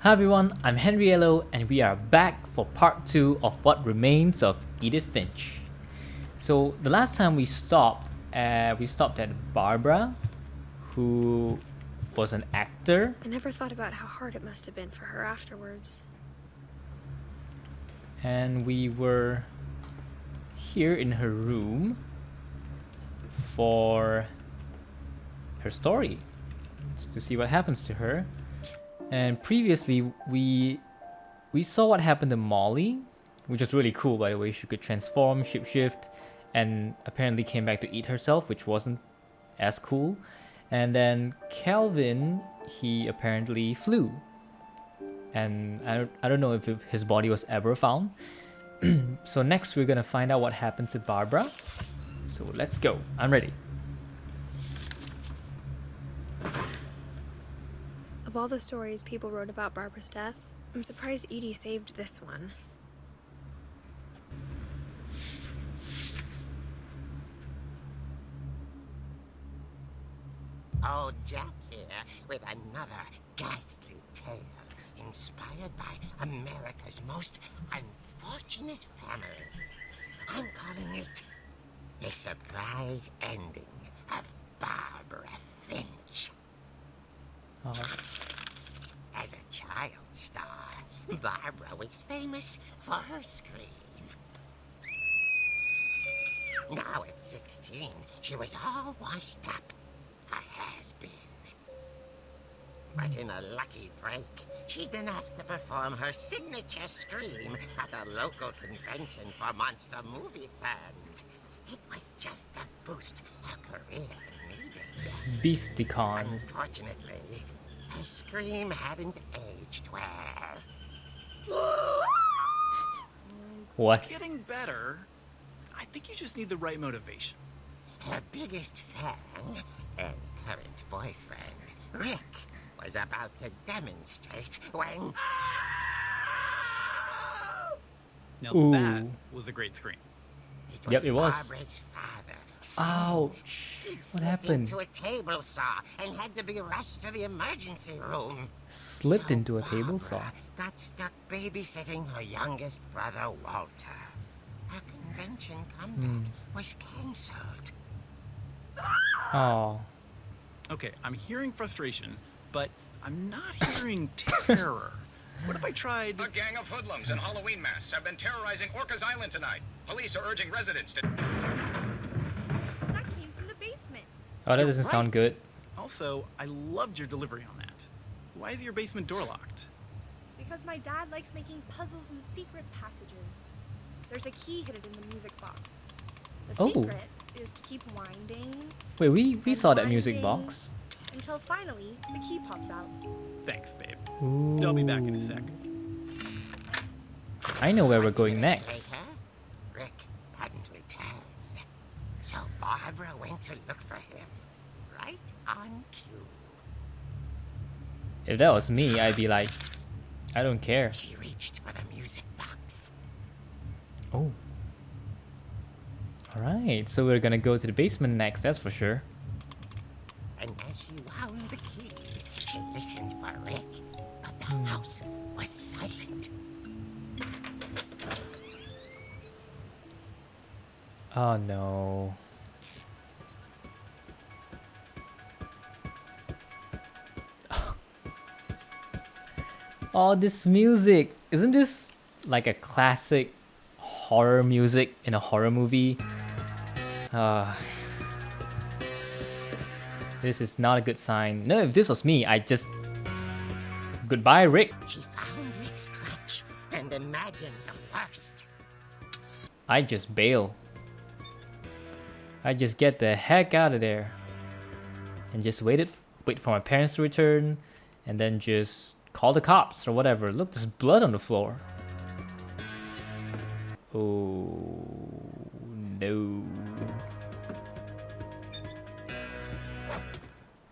Hi everyone, I'm Henryellow and we are back for part 2 of What Remains of Edith Finch. So the last time we stopped at Barbara, who was an actor. I never thought about how hard it must have been for her afterwards. And we were here in her room for her story, to see what happens to her. And previously we saw what happened to Molly, which was really cool, by the way. She could transform, shapeshift, and apparently came back to eat herself, which wasn't as cool. And then Calvin, he apparently flew, and I don't know if his body was ever found. So next we're gonna find out what happened to Barbara. So let's go. I'm ready. Of all the stories people wrote about Barbara's death, I'm surprised Edie saved this one. Old Jack here with another ghastly tale inspired by America's most unfortunate family. I'm calling it The Surprise Ending of Barbara Finch. Oh. As a child star, Barbara was famous for her scream. Now at 16, she was all washed up. A has-been. But in a lucky break, she'd been asked to perform her signature scream at a local convention for monster movie fans. It was just the boost her career needed. Beasticon. Unfortunately, her scream hadn't aged well. What? Getting better. I think you just need the right motivation. Her biggest fan and current boyfriend, Rick, was about to demonstrate when... Now Ooh. that was a great scream. Yep, it was. Barbara's father. Ouch. He'd What slipped happened? into a table saw and had to be rushed to the emergency room. Slipped So into a table saw. Barbara got stuck babysitting her youngest brother, Walter. Her convention comeback was cancelled. Oh. Okay, I'm hearing frustration, but I'm not hearing terror. What if I tried... A gang of hoodlums in Halloween masks have been terrorizing Orcas Island tonight. Police are urging residents to... That came from the basement. Oh, that You're doesn't sound right. good. Also, I loved your delivery on that. Why is your basement door locked? Because my dad likes making puzzles and secret passages. There's a key hidden in the music box. The Oh. secret is to keep winding Wait, we and saw that music winding box. until finally the key pops out. Thanks, babe. Ooh. I'll be back in a sec. I know where we're 20 going minutes next. later, Rick hadn't returned. So Barbara went to look for him, right on cue. If that was me, I'd be like, I don't care. She reached for the music box. Oh. Alright, so we're gonna go to the basement next, that's for sure. And as she wound the key, she listened for Rick, but the house was silent. Oh no. Oh, this music. Isn't this like a classic horror music in a horror movie? This is not a good sign. No, if this was me, I'd just... Goodbye, Rick. She found Rick's crutch and imagined the worst. I just bail. I just get the heck out of there. And just wait for my parents to return. And then just call the cops or whatever. Look, there's blood on the floor. Oh no.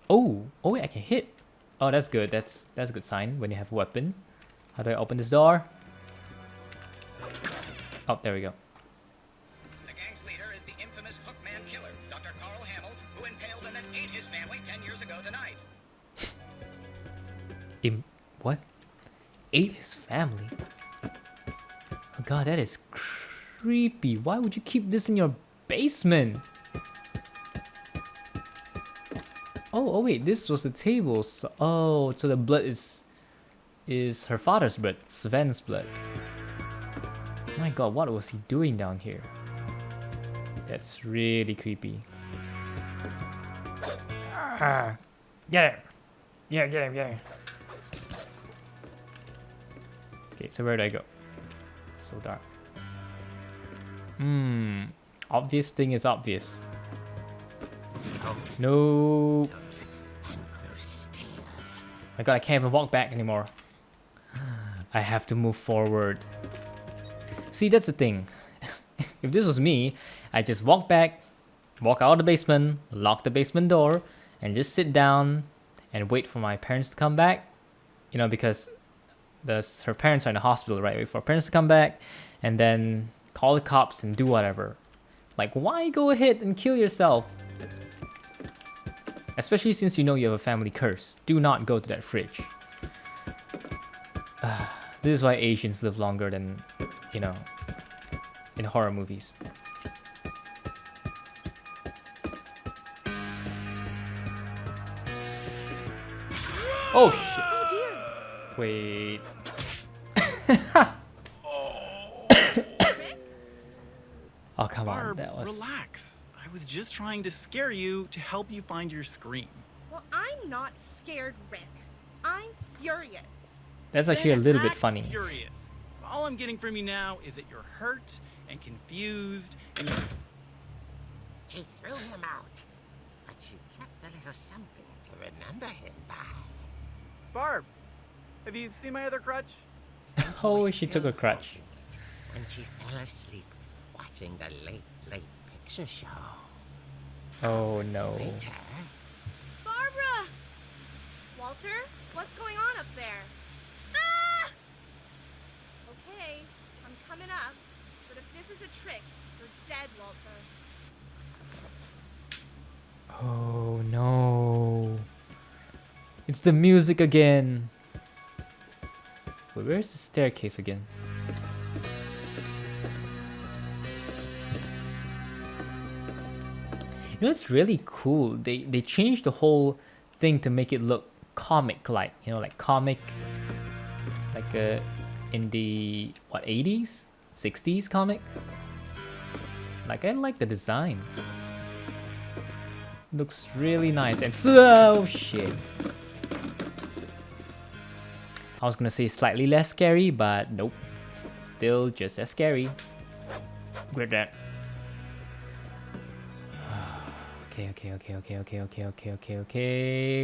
Oh wait, I can hit. Oh, that's good. That's a good sign when you have a weapon. How do I open this door? Oh, there we go. The gang's leader is the infamous Hookman killer, Dr. Carl Hamill, who impaled and then ate his family 10 years ago tonight. What? ate his family. Oh god, that is creepy. Why would you keep this in your basement? Oh wait, this was the table. So, oh, so the blood is her father's blood, Sven's blood. My god, what was he doing down here? That's really creepy. Get him! Yeah, get him. Okay, so where do I go? So dark. Obvious thing is obvious. No. My god, I can't even walk back anymore. I have to move forward. See, that's the thing. If this was me, I'd just walk back, walk out of the basement, lock the basement door, and just sit down and wait for my parents to come back. You know, because her parents are in the hospital, right? Wait for her parents to come back, and then call the cops and do whatever. Like, why go ahead and kill yourself? Especially since you know you have a family curse. Do not go to that fridge. This is why Asians live longer than, you know, in horror movies. Oh shit. Oh dear. Wait. Oh, come on. Barb, That was... relax. I was just trying to scare you to help you find your scream. Well, I'm not scared, Rick. I'm furious. That's actually a Then little bit act funny. Furious. All I'm getting from you now is that you're hurt and confused and you're... She threw him out, but she kept a little something to remember him by. Barb, have you seen my other crutch? And Oh, was she took still a crutch. holding it when she fell asleep watching the late picture show. Oh no. Later, Barbara! Walter, what's going on up there? Ah! Okay, I'm coming up. But if this is a trick, you're dead, Walter. Oh no. It's the music again. Wait, where's the staircase again? You know, it's really cool. They changed the whole thing to make it look comic-like. You know, like comic, like in the what 80s, 60s comic. Like I like the design. Looks really nice and oh shit. I was gonna say slightly less scary, but nope, still just as scary. Grab that. Okay.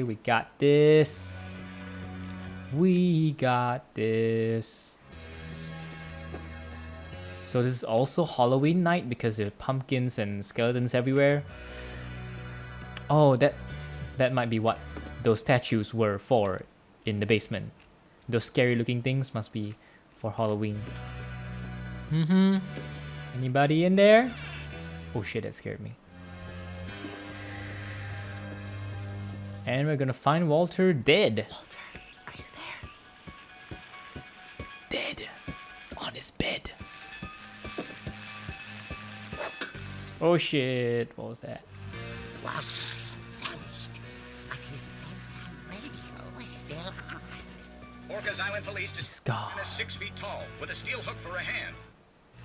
We got this. We got this. So this is also Halloween night because there are pumpkins and skeletons everywhere. Oh, that might be what those statues were for in the basement. Those scary looking things must be for Halloween. Anybody in there? Oh shit, that scared me. And we're gonna find Walter dead. Walter, are you there? Dead. On his bed. Oh shit, what was that? Walter had vanished, but his bedside radio was still on. Orcas Island Police Scar. is 6 feet tall with a steel hook for a hand.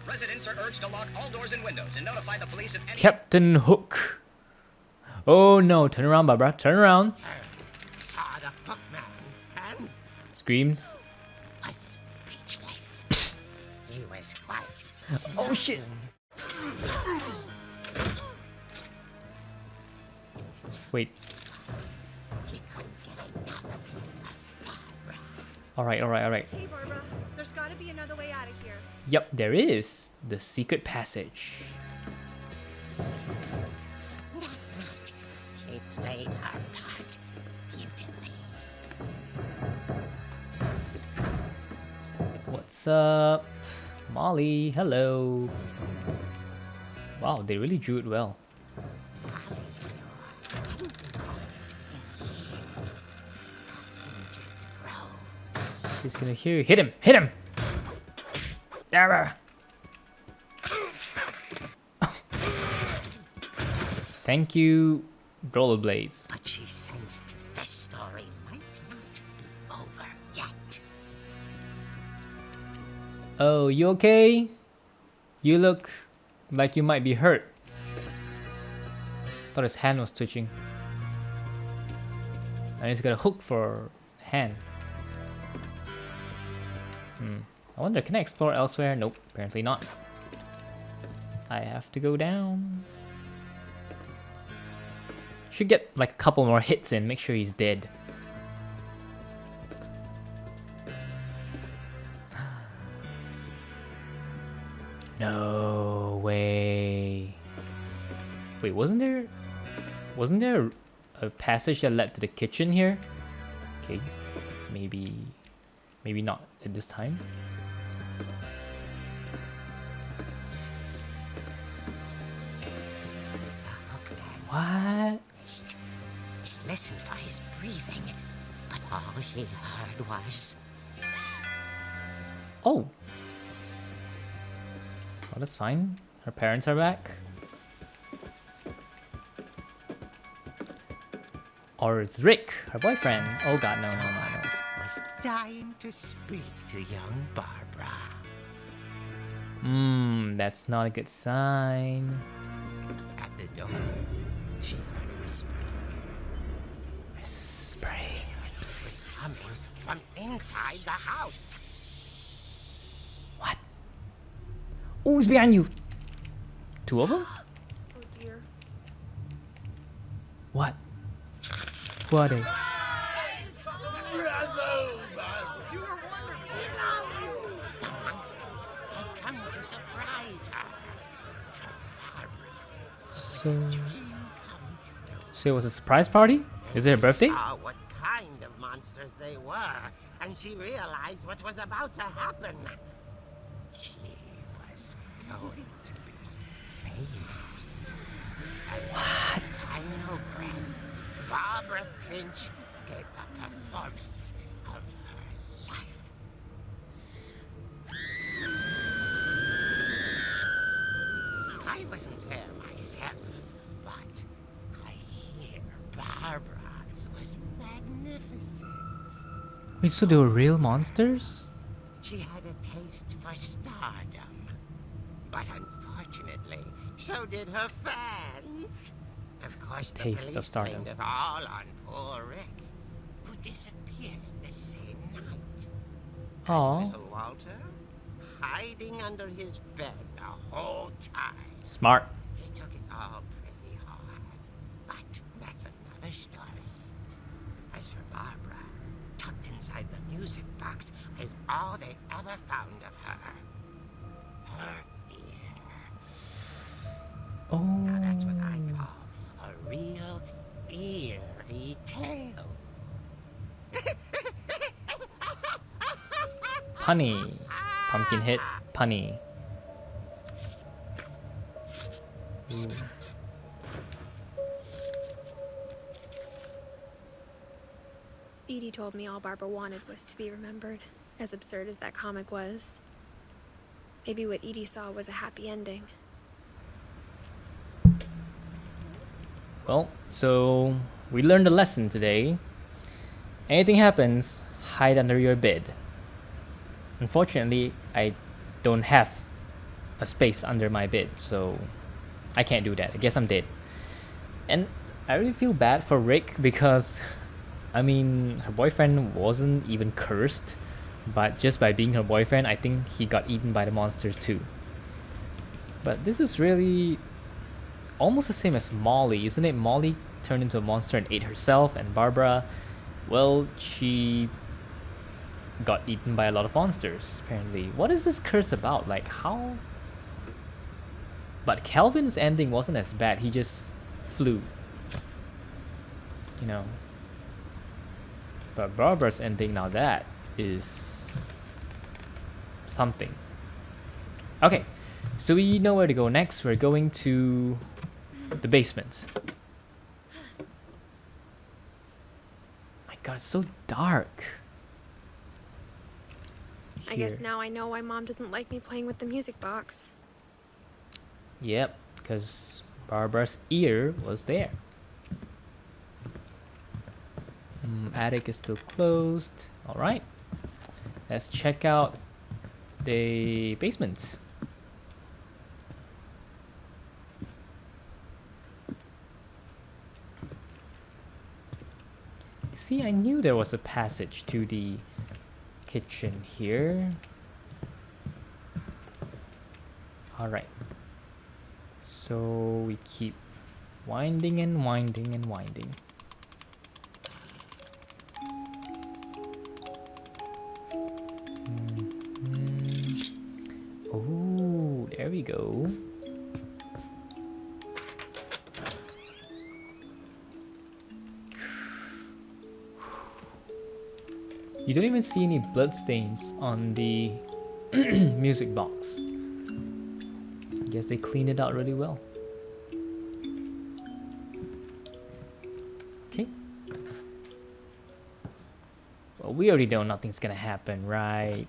Residents are urged to lock all doors and windows and notify the police of any... Captain Hook. Oh no, turn around, Barbara. Turn around. Saw the hook man and Screamed. was speechless. He was quite... Oh shit. Wait. He couldn't get enough of Barbara. Alright. Hey, Barbara, there's gotta be another way out of here. Yep, there is. The secret passage. That night, she played her part beautifully. What's up? Molly, hello. Wow, they really drew it well. Molly's door hadn't been opened in years. The hinges grow. She's gonna hear you. Hit him! Hit him! Dara! Thank you, rollerblades. But she sensed the story might not be over yet. Oh, you okay? You look like you might be hurt. Thought his hand was twitching. And he's got a hook for hand. I wonder, can I explore elsewhere? Nope, apparently not. I have to go down. Should get like a couple more hits in, make sure he's dead. No way. Wait, wasn't there a passage that led to the kitchen here? Okay, maybe not at this time. What? She listened for his breathing, but all she heard was... Oh. Oh, that's fine. Her parents are back. Or it's Rick, her boyfriend. Oh god, no. was dying to speak to young Barbara. That's not a good sign. At the door, she heard whispering. It was coming from inside the house. What? Oh, it's behind you. Two of them? Oh dear. What? Who are they? The monsters had come to surprise her. For Barbara So, dream come true. so it was a surprise party? Is it her birthday? She saw what kind of monsters they were, and she realized what was about to happen. She was going to be famous. And what? Final breath, Barbara Finch gave the performance of her life. I wasn't there myself, but I hear Barbara was magnificent. Wait, so they were real monsters? She had a taste for stardom. But unfortunately, so did her fans. Of course, the Taste of police stardom. blamed it all on poor Rick, who disappeared the same night. Aw, Little Walter, hiding under his bed the whole time. smart. He took it all pretty hard. But that's another story. As for Barbara, tucked inside the music box is all they ever found of her. Her ear. Oh, Now that's what I call a real eerie tale. punny. Pumpkin hit, punny. Ooh. Edie told me all Barbara wanted was to be remembered, as absurd as that comic was. Maybe what Edie saw was a happy ending. Well, so we learned a lesson today. Anything happens, hide under your bed. Unfortunately, I don't have a space under my bed, so I can't do that. I guess I'm dead. And I really feel bad for Rick because, I mean, her boyfriend wasn't even cursed, but just by being her boyfriend, I think he got eaten by the monsters too. But this is really almost the same as Molly, isn't it? Molly turned into a monster and ate herself, and Barbara, well, she got eaten by a lot of monsters, apparently. What is this curse about? Like, how? But Calvin's ending wasn't as bad, he just flew. You know. But Barbara's ending, now that is something. Okay, so we know where to go next. We're going to the basement. My god, it's so dark. I guess now I know why Mom didn't like me playing with the music box. Yep, because Barbara's ear was there. Attic is still closed. Alright. Let's check out the basement. See, I knew there was a passage to the kitchen here. Alright. So we keep winding and winding and winding. Oh, there we go. You don't even see any bloodstains on the music box. I guess they cleaned it out really well. Okay. Well, we already know nothing's gonna happen, right?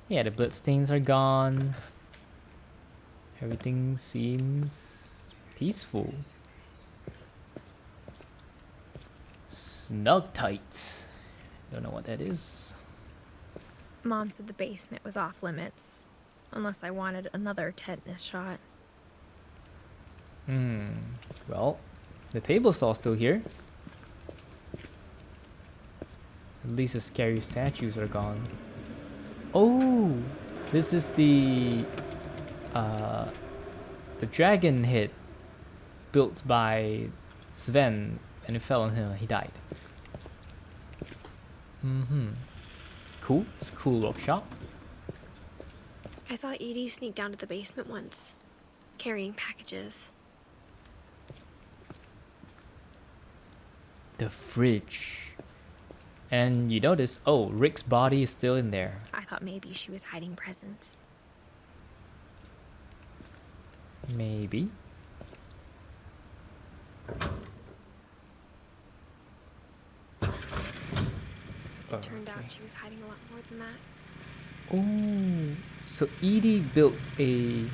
Yeah, the bloodstains are gone. Everything seems peaceful. Snug tight. Don't know what that is. Mom said the basement was off limits, unless I wanted another tetanus shot. Well, the table saw's still here. At least the scary statues are gone. Oh, this is the dragon head built by Sven, and it fell on him and he died. Cool. It's a cool workshop. I saw Edie sneak down to the basement once, carrying packages. The fridge. And you notice, oh, Rick's body is still in there. I thought maybe she was hiding presents. Maybe. It turned out she was hiding a lot more than that. Oh, so Edie built a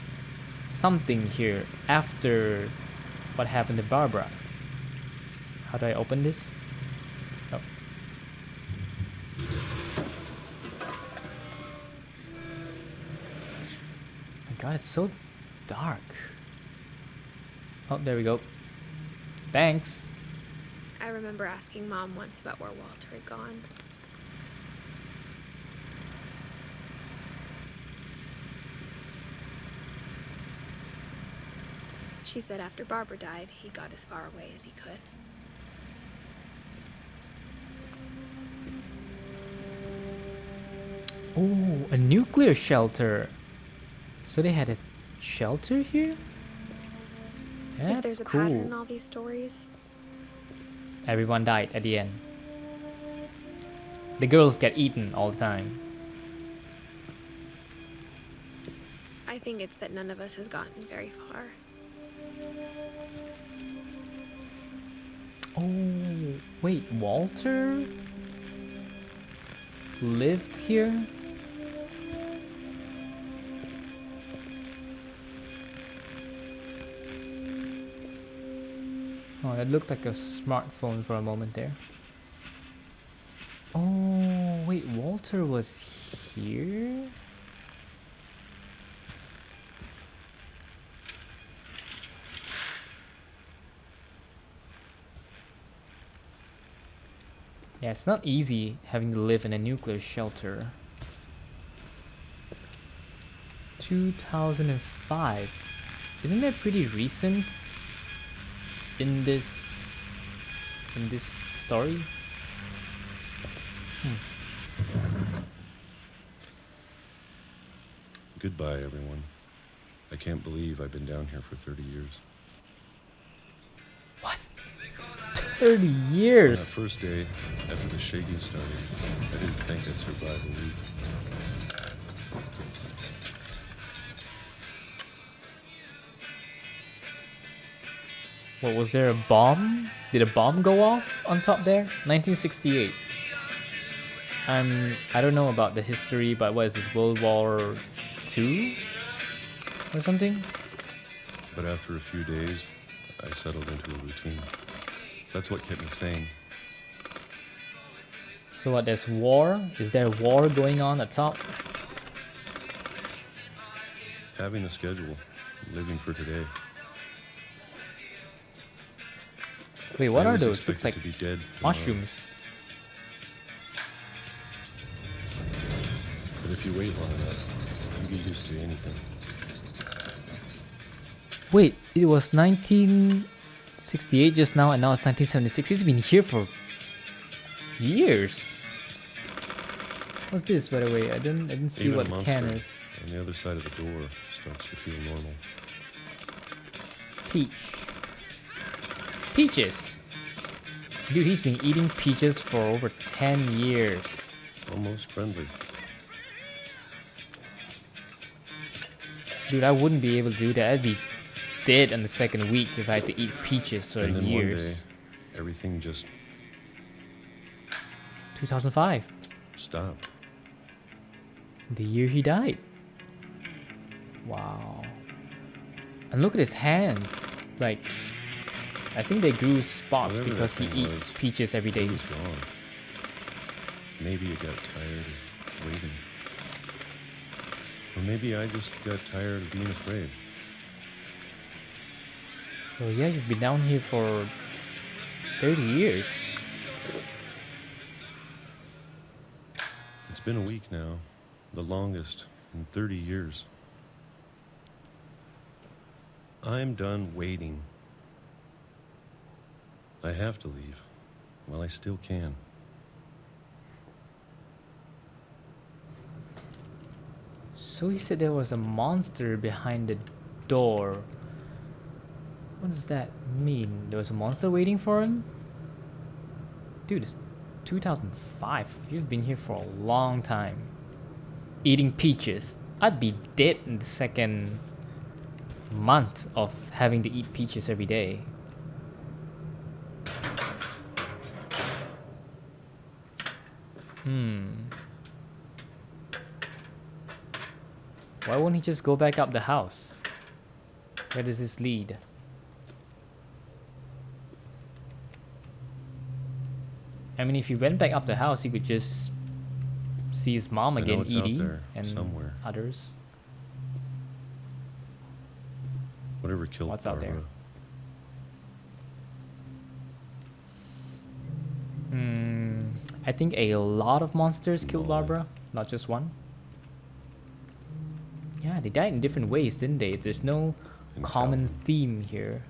something here after what happened to Barbara. How do I open this? Oh. My God, it's so dark. Oh, there we go. Thanks. I remember asking Mom once about where Walter had gone. She said after Barbara died, he got as far away as he could. Oh, a nuclear shelter. So they had a shelter here? That's If there's a cool. pattern in all these stories, Everyone died at the end. The girls get eaten all the time. I think it's that none of us has gotten very far. Oh, wait, Walter lived here? Oh, that looked like a smartphone for a moment there. Oh, wait, Walter was here? Yeah, it's not easy having to live in a nuclear shelter. 2005. Isn't that pretty recent in this story? Goodbye, everyone. I can't believe I've been down here for 30 years. 30 On that years! first day, after the shaking started, I didn't think I'd survive a week. What, was there a bomb? Did a bomb go off on top there? 1968. I don't know about the history, but what is this, World War II or something? But after a few days, I settled into a routine. That's what kept me sane. So what, there's war? Is there war going on at top? Having a schedule, living for today. Wait, what I are was those? Looks like expected to be dead tomorrow. mushrooms. But if you wait long enough, you get used to anything. Wait, it was 1968 just now, and now it's 1976. It's been here for years. What's this, by the way? I didn't see Even what a the can monster is. on the other side of the door starts to feel normal. Peach. Peaches. Dude, he's been eating peaches for over 10 years. Almost friendly. Dude, I wouldn't be able to do that. I'd be dead in the second week if I had to eat peaches for And then years. one day, everything just 2005. stopped. The year he died. Wow. And look at his hands. Like, I think they grew spots Whatever because that he thing eats was, peaches every day. It was gone. Maybe it got tired of waiting. Or maybe I just got tired of being afraid. So yeah, you've been down here for 30 years. It's been a week now, the longest in 30 years. I'm done waiting. I have to leave. Well, I still can. So he said there was a monster behind the door. What does that mean? There was a monster waiting for him? Dude, it's 2005. You've been here for a long time. Eating peaches. I'd be dead in the second month of having to eat peaches every day. Why won't he just go back up the house? Where does this lead? I mean, if he went back up the house, he could just see his mom I know again, it's out Edie, there and somewhere. others. Whatever killed What's out there? Barbara. I think a lot of monsters killed Molly. Barbara, not just one. Yeah, they died in different ways, didn't they? There's no And common Calvin. theme here.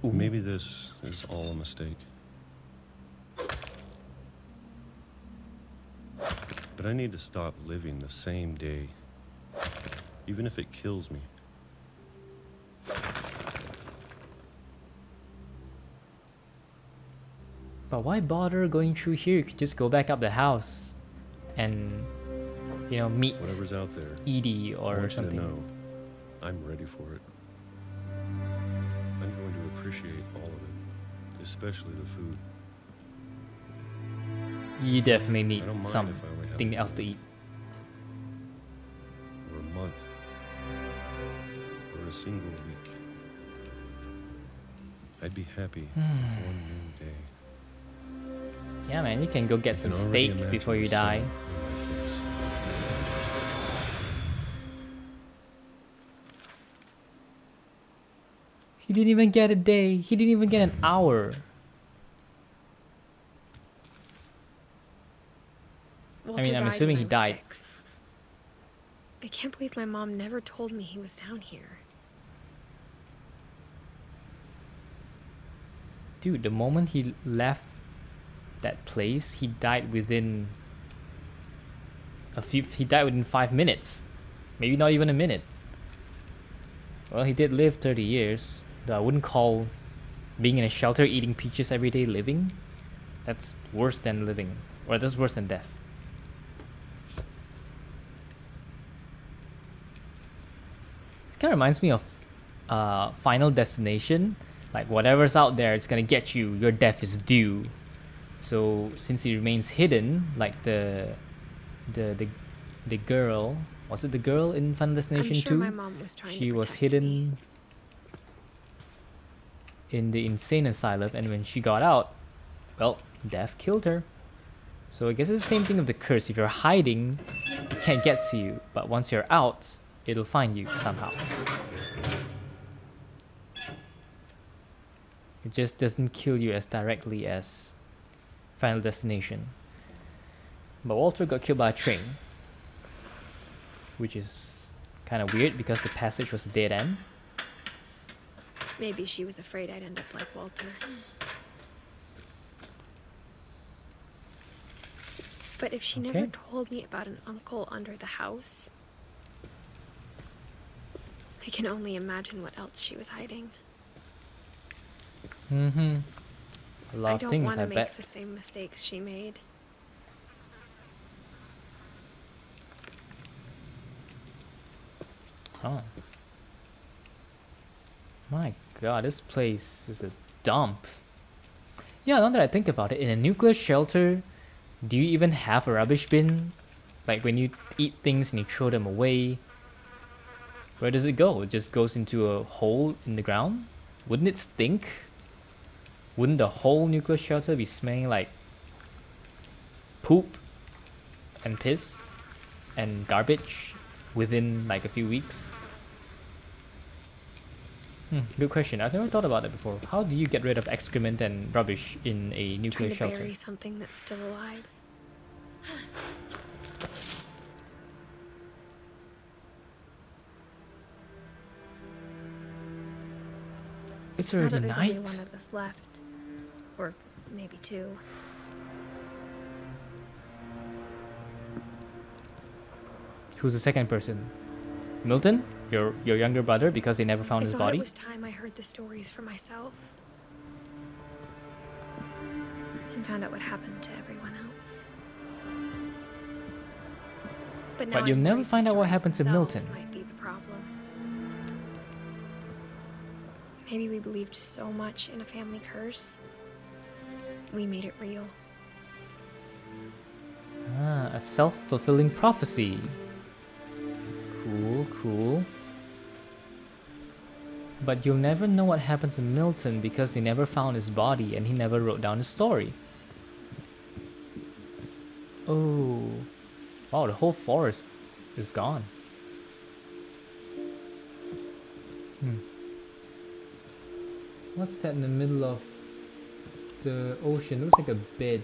Ooh. Maybe this is all a mistake. But I need to stop living the same day, even if it kills me. But why bother going through here? You could just go back up the house and, you know, meet Whatever's out there, Edie I or want you something. to know I'm ready for it. I'm going to appreciate all of it, especially the food. You definitely I need don't mind if I only have something a else day, to eat. or a month, or a single week. I'd be happy with one new day. Yeah, man, you can go get I some can already steak imagine before the you die. sun on my face. He didn't even get a day. He didn't even get an hour. Walter mean, I'm died assuming when he I was died. 6. I can't believe my mom never told me he was down here. Dude, the moment he left that place, he died within he died within 5 minutes. Maybe not even a minute. Well, he did live 30 years. Though I wouldn't call being in a shelter eating peaches every day living. That's worse than living. Or that's worse than death. Kind of reminds me of Final Destination, Like whatever's out there, it's gonna get you. Your death is due. So since he remains hidden, like the girl, was it the girl in Final Destination I'm sure 2? my mom was trying She to was protect hidden me. in the insane asylum, and when she got out, well, death killed her. So I guess it's the same thing of the curse. If you're hiding, it can't get to you, but once you're out, it'll find you somehow. It just doesn't kill you as directly as Final Destination. But Walter got killed by a train, which is kind of weird because the passage was a dead end. Maybe she was afraid I'd end up like Walter. But if she never told me about an uncle under the house, I can only imagine what else she was hiding. Mm-hmm. A lot I of don't things, want I to make bet. the same mistakes she made. Huh. My god, this place is a dump. Yeah, now that I think about it, in a nuclear shelter, do you even have a rubbish bin? Like when you eat things and you throw them away, where does it go? It just goes into a hole in the ground? Wouldn't it stink? Wouldn't the whole nuclear shelter be smelling like poop and piss and garbage within like a few weeks? Good question. I've never thought about that before. How do you get rid of excrement and rubbish in a nuclear Trying to shelter? bury something that's still alive. It's Now already that there's only night. one of us left. Or maybe two. Who's the second person? Milton? Your younger brother, because they never found I his thought body? it was time I heard the stories for myself. And found out what happened to everyone else. But now But you'll I'm never worried the find out what stories happened to themselves Milton. might be the problem. Maybe we believed so much in a family curse. We made it real. Ah, a self-fulfilling prophecy. Cool, cool. But you'll never know what happened to Milton because they never found his body and he never wrote down his story. Oh. Wow, the whole forest is gone. What's that in the middle of the ocean? Looks like a bed.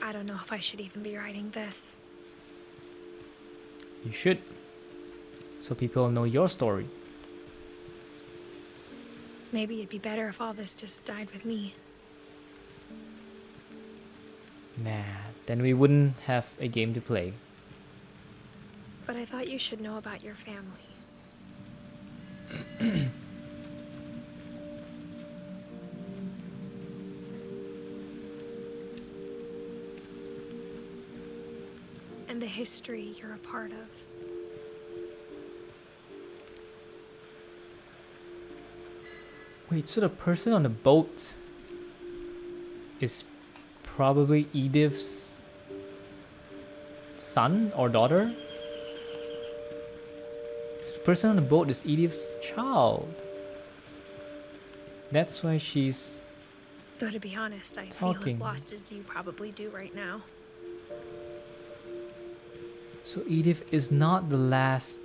I don't know if I should even be writing this. You should. So people know your story. Maybe it'd be better if all this just died with me. Nah, then we wouldn't have a game to play. But I thought you should know about your family. And the history you're a part of. Wait, so the person on the boat is probably Edith's son or daughter? The person on the boat is Edith's child. That's why she's... Though to be honest, I feel as Talking. lost as you probably do right now. So Edith is not the last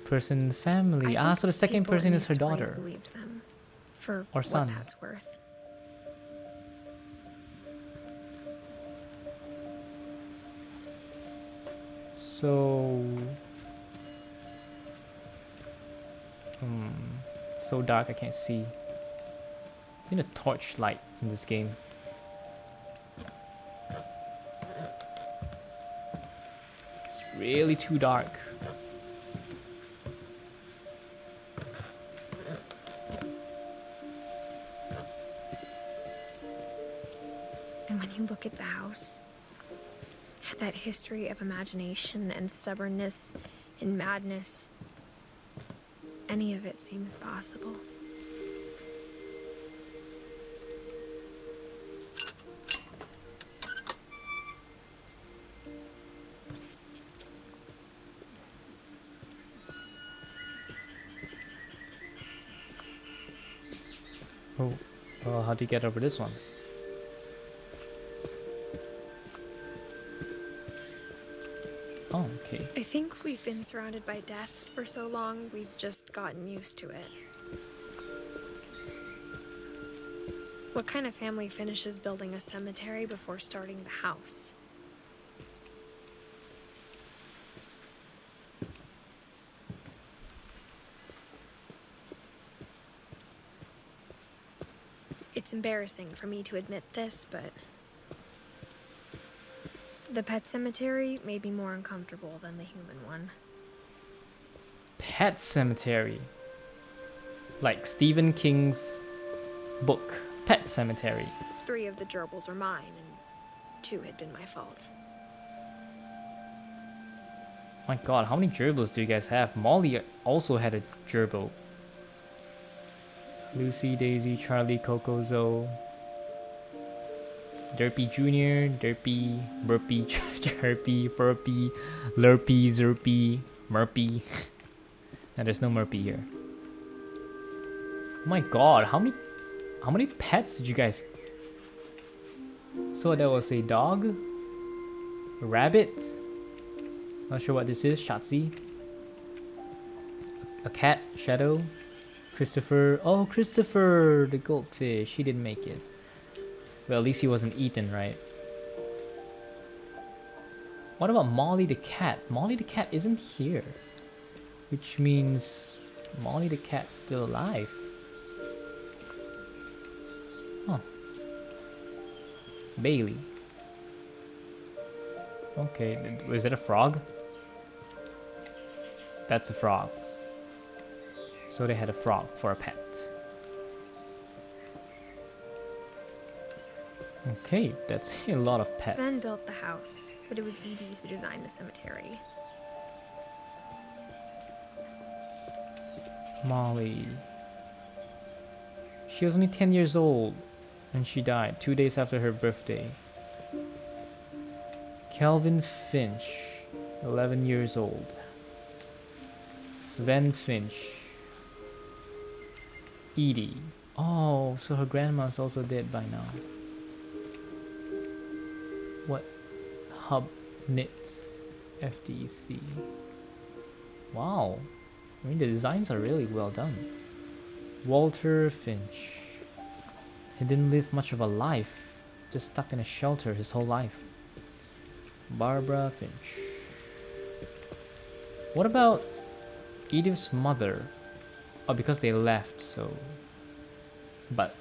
person in the family. I So the think second people in person is these her stories daughter. believed them, for Or what son. that's worth. So... It's so dark I can't see. I need a torchlight in this game. It's really too dark. And when you look at the house, at That history of imagination and stubbornness and madness. Any of it seems possible. Oh, well, how do you get over this one? Oh, okay. I think we've been surrounded by death for so long, we've just gotten used to it. What kind of family finishes building a cemetery before starting the house? It's embarrassing for me to admit this, but the pet cemetery made me more uncomfortable than the human one. Pet Cemetery. Like Stephen King's book, Pet Cemetery. 3 of the gerbils are mine, and 2 had been my fault. My god, how many gerbils do you guys have? Molly also had a gerbil. Lucy, Daisy, Charlie, Coco, Zoe. Derpy Jr., Derpy, Burpy, Chirpy, Furpy, Lurpy, Zerpy, Murpy. And there's no Murpy here. Oh my god, how many pets did you guys... So there was a dog, a rabbit, not sure what this is, Shotzi, a cat, Shadow, Christopher, oh Christopher, the goldfish, he didn't make it. Well, at least he wasn't eaten, right? What about Molly the cat? Molly the cat isn't here, which means Molly the cat's still alive. Huh. Bailey. Okay, is it a frog? That's a frog. So they had a frog for a pet. Okay, that's a lot of pets. Sven built the house, but it was Edie who designed the cemetery. Molly. She was only 10 years old when she died, 2 days after her birthday. Kelvin Finch, 11 years old. Sven Finch. Edie. Oh, so her grandma's also dead by now. What? Hub Knit FDC. Wow. I mean, the designs are really well done. Walter Finch. He didn't live much of a life. Just stuck in a shelter his whole life. Barbara Finch. What about Edith's mother? Oh, because they left, so... But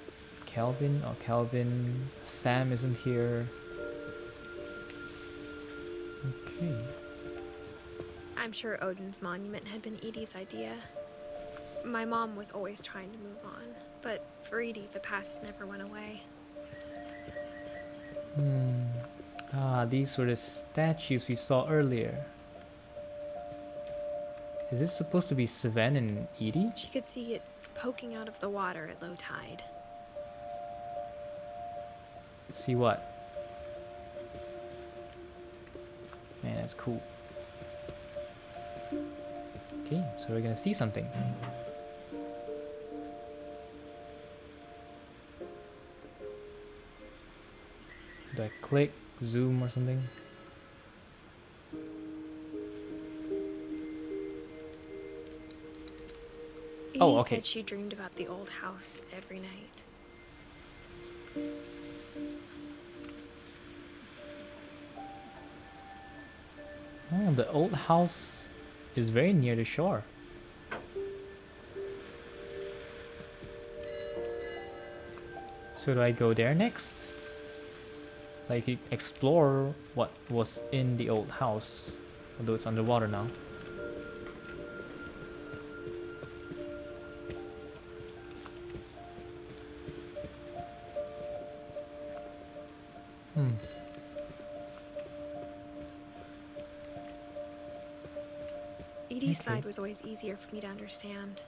Kelvin, oh Kelvin, Sam isn't here. Okay. I'm sure Odin's monument had been Edie's idea. My mom was always trying to move on, but for Edie, the past never went away. Ah, these were the statues we saw earlier. Is this supposed to be Sven and Edie? She could see it poking out of the water at low tide. See what? Man, that's cool. Okay, so we're gonna see something. Do I click, zoom or something? Edie Oh, okay. said she dreamed about the old house every night. Oh, the old house is very near the shore. So do I go there next? Like explore what was in the old house, although it's underwater now. Edie's Okay. side was always easier for me to understand.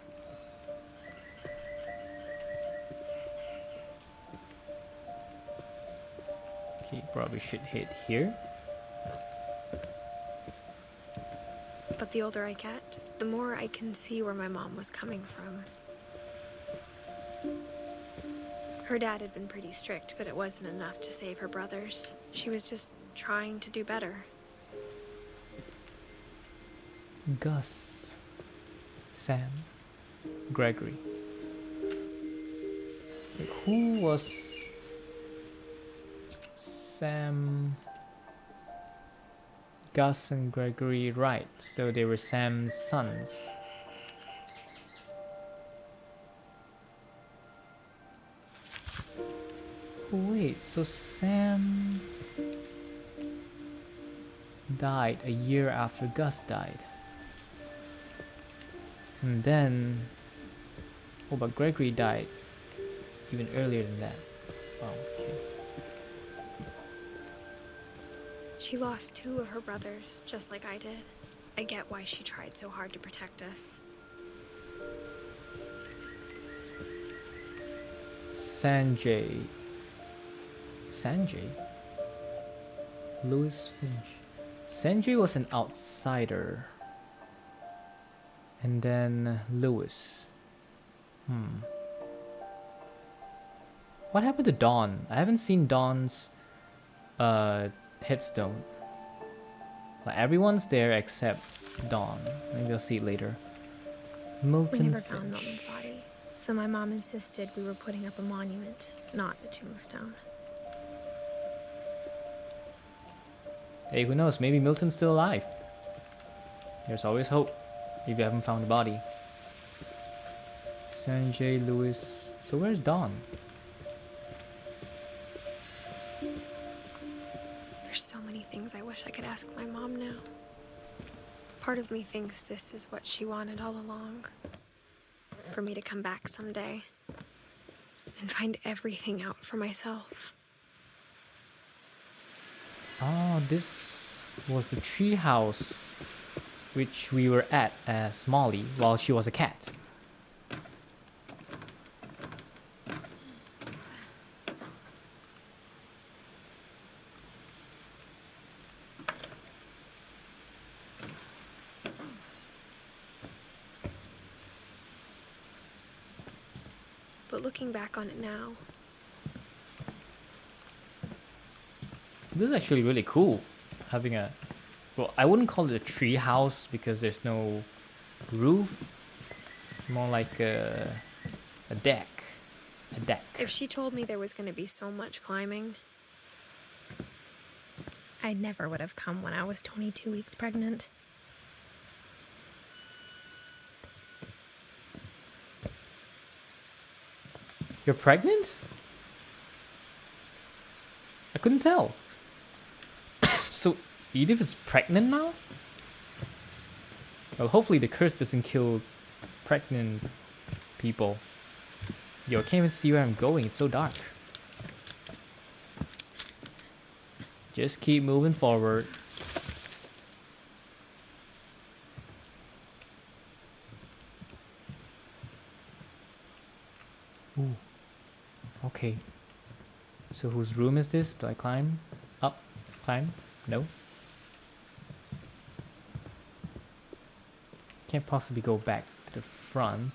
Okay, probably should hit here. But the older I get, the more I can see where my mom was coming from. Her dad had been pretty strict, but it wasn't enough to save her brothers. She was just trying to do better. Gus, Sam, Gregory. Wait, who was Sam? Gus and Gregory, right? So they were Sam's sons. Wait, so Sam died a year after Gus died. And then, oh, but Gregory died even earlier than that. Oh, okay. She lost 2 of her brothers, just like I did. I get why she tried so hard to protect us. Sanjay. Louis Finch. Sanjay was an outsider. And then Louis. What happened to Dawn? I haven't seen Dawn's headstone. Like, everyone's there except Dawn. Maybe I'll see it later. Milton We never found Finch. Milton's body, so my mom insisted we were putting up a monument, not a tombstone. Hey, who knows? Maybe Milton's still alive. There's always hope if you haven't found the body. Sanjay, Louis. So where's Dawn? There's so many things I wish I could ask my mom now. Part of me thinks this is what she wanted all along. For me to come back someday and find everything out for myself. Oh, this was the tree house which we were at as Molly while she was a cat. But looking back on it now, This is actually really cool. Having a, well, I wouldn't call it a tree house because there's no roof. It's more like a deck. A deck. if she told me there was going to be so much climbing, I never would have come when I was 22 weeks pregnant. You're pregnant? I couldn't tell. So Edith is pregnant now? Well, hopefully the curse doesn't kill pregnant people. Yo, I can't even see where I'm going. It's so dark. Just keep moving forward. Ooh. Okay. So whose room is this? Do I climb? Up? Climb? No? Can't possibly go back to the front.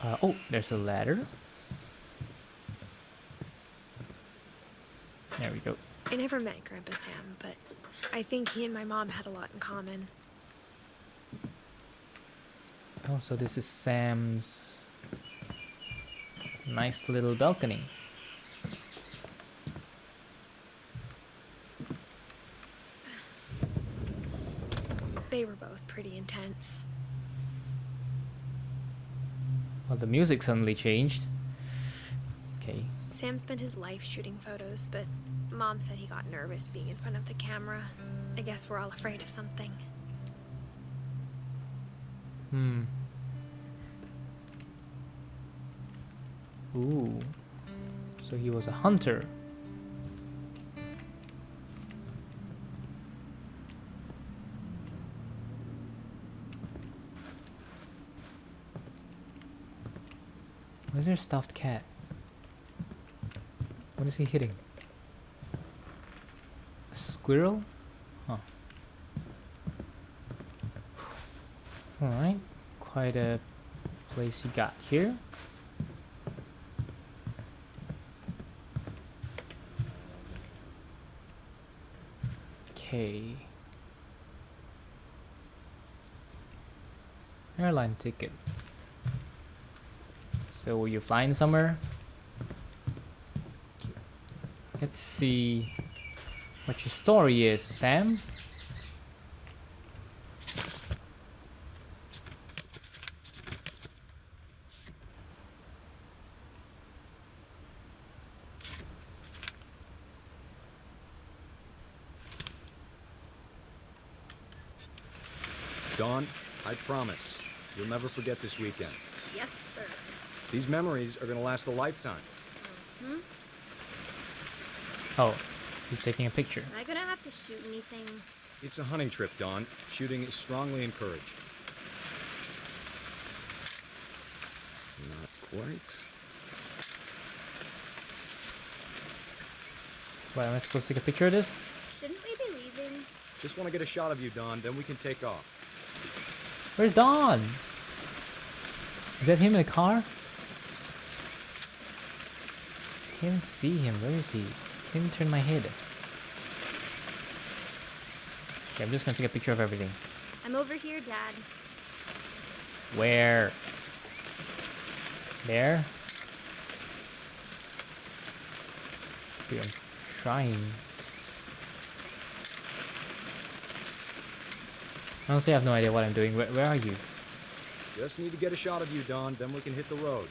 Oh, there's a ladder. There we go. I never met Grandpa Sam, but I think he and my mom had a lot in common. Oh, so this is Sam's nice little balcony. They were both pretty intense. Well, the music suddenly changed. Okay. Sam spent his life shooting photos, but Mom said he got nervous being in front of the camera. I guess we're all afraid of something. Ooh. So he was a hunter. Where's their stuffed cat? What is he hitting? A squirrel? Huh. Alright, quite a place you got here. Okay. Airline ticket. So were you flying somewhere? Let's see what your story is, Sam. Dawn, I promise, you'll never forget this weekend. Yes, sir. These memories are gonna last a lifetime. Oh, he's taking a picture. Am I gonna have to shoot anything? It's a hunting trip, Dawn. Shooting is strongly encouraged. Not quite. What, am I supposed to take a picture of this? Shouldn't we be leaving? Just want to get a shot of you, Dawn, then we can take off. Where's Don? Is that him in the car? Can't see him. Where is he? Can't even turn my head. Okay, I'm just gonna take a picture of everything. I'm over here, Dad. Where? There? Dude, I'm trying. Honestly, I have no idea what I'm doing. Where are you? Just need to get a shot of you, Dawn, then we can hit the road.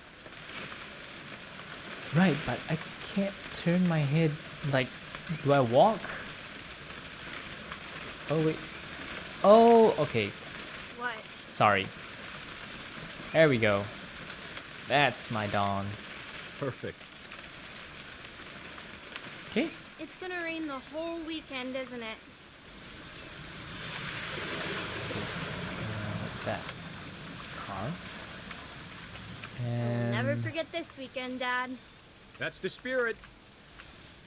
Right, but I can't turn my head. Like, do I walk? Oh, wait. Oh, okay. What? Sorry. There we go. That's my Dawn. Perfect. Okay. It's gonna rain the whole weekend, isn't it? What's that? Car. I'll never And forget this weekend, Dad. That's the spirit.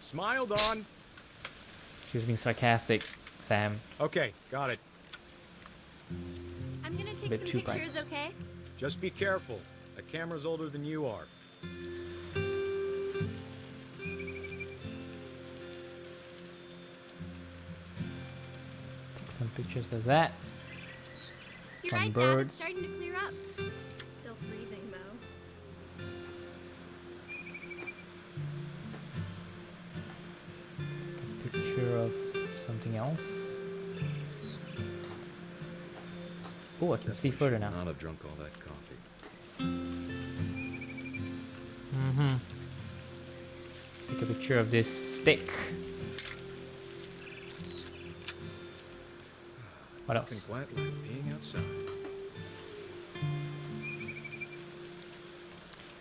Smile, Dawn. she was being sarcastic, Sam. Okay, got it. I'm gonna take Bit some too bright. pictures, okay? Just be careful. The camera's older than you are. Take some pictures of that. You're Some right, Dad. birds. It's starting to clear up. Still freezing, though. Picture of something else. Oh, I can see Definitely further should now. not have drunk all that coffee. Mm-hmm. Take a picture of this stick. What Nothing else? quite like being outside.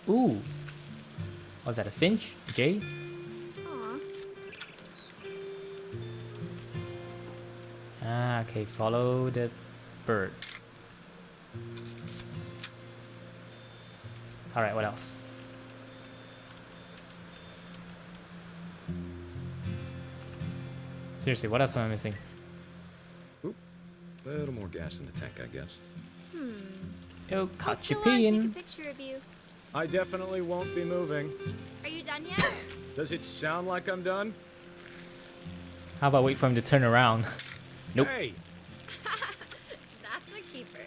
Ooh. Was that a finch? A jay? Aw. Ah, okay. Follow the bird. Alright, what else? Seriously, what else am I missing? Oop. A little more gas in the tank, I guess. Oh, I caught you still want to take a peeing. picture of you. I definitely won't be moving. Are you done yet? Does it sound like I'm done? How about wait for him to turn around? Nope. Hey! That's a keeper.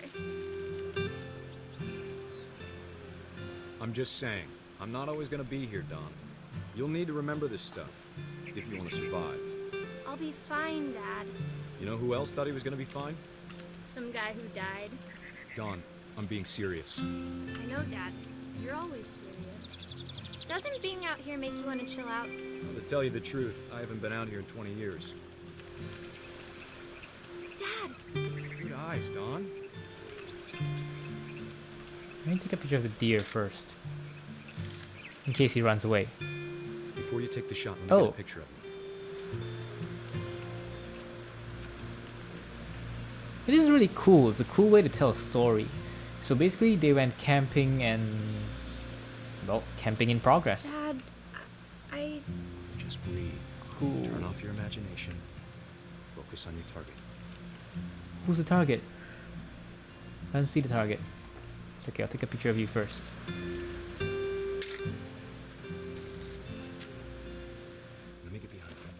I'm just saying, I'm not always gonna be here, Don. You'll need to remember this stuff, if you want to survive. I'll be fine, Dad. You know who else thought he was gonna be fine? Some guy who died. Don, I'm being serious. I know, Dad. You're always serious. Doesn't being out here make you want to chill out? Well, to tell you the truth, I haven't been out here in 20 years. Dad! Good eyes, Don. Let me take a picture of the deer first. In case he runs away. Before you take the shot, let me Oh. get a picture of him. It is really cool. It's a cool way to tell a story. So basically they went camping and Well, camping in progress. Dad, I... Just breathe. Cool. Turn off your imagination. Focus on your target. Who's the target? I don't see the target. It's okay, I'll take a picture of you first. Let me get behind you.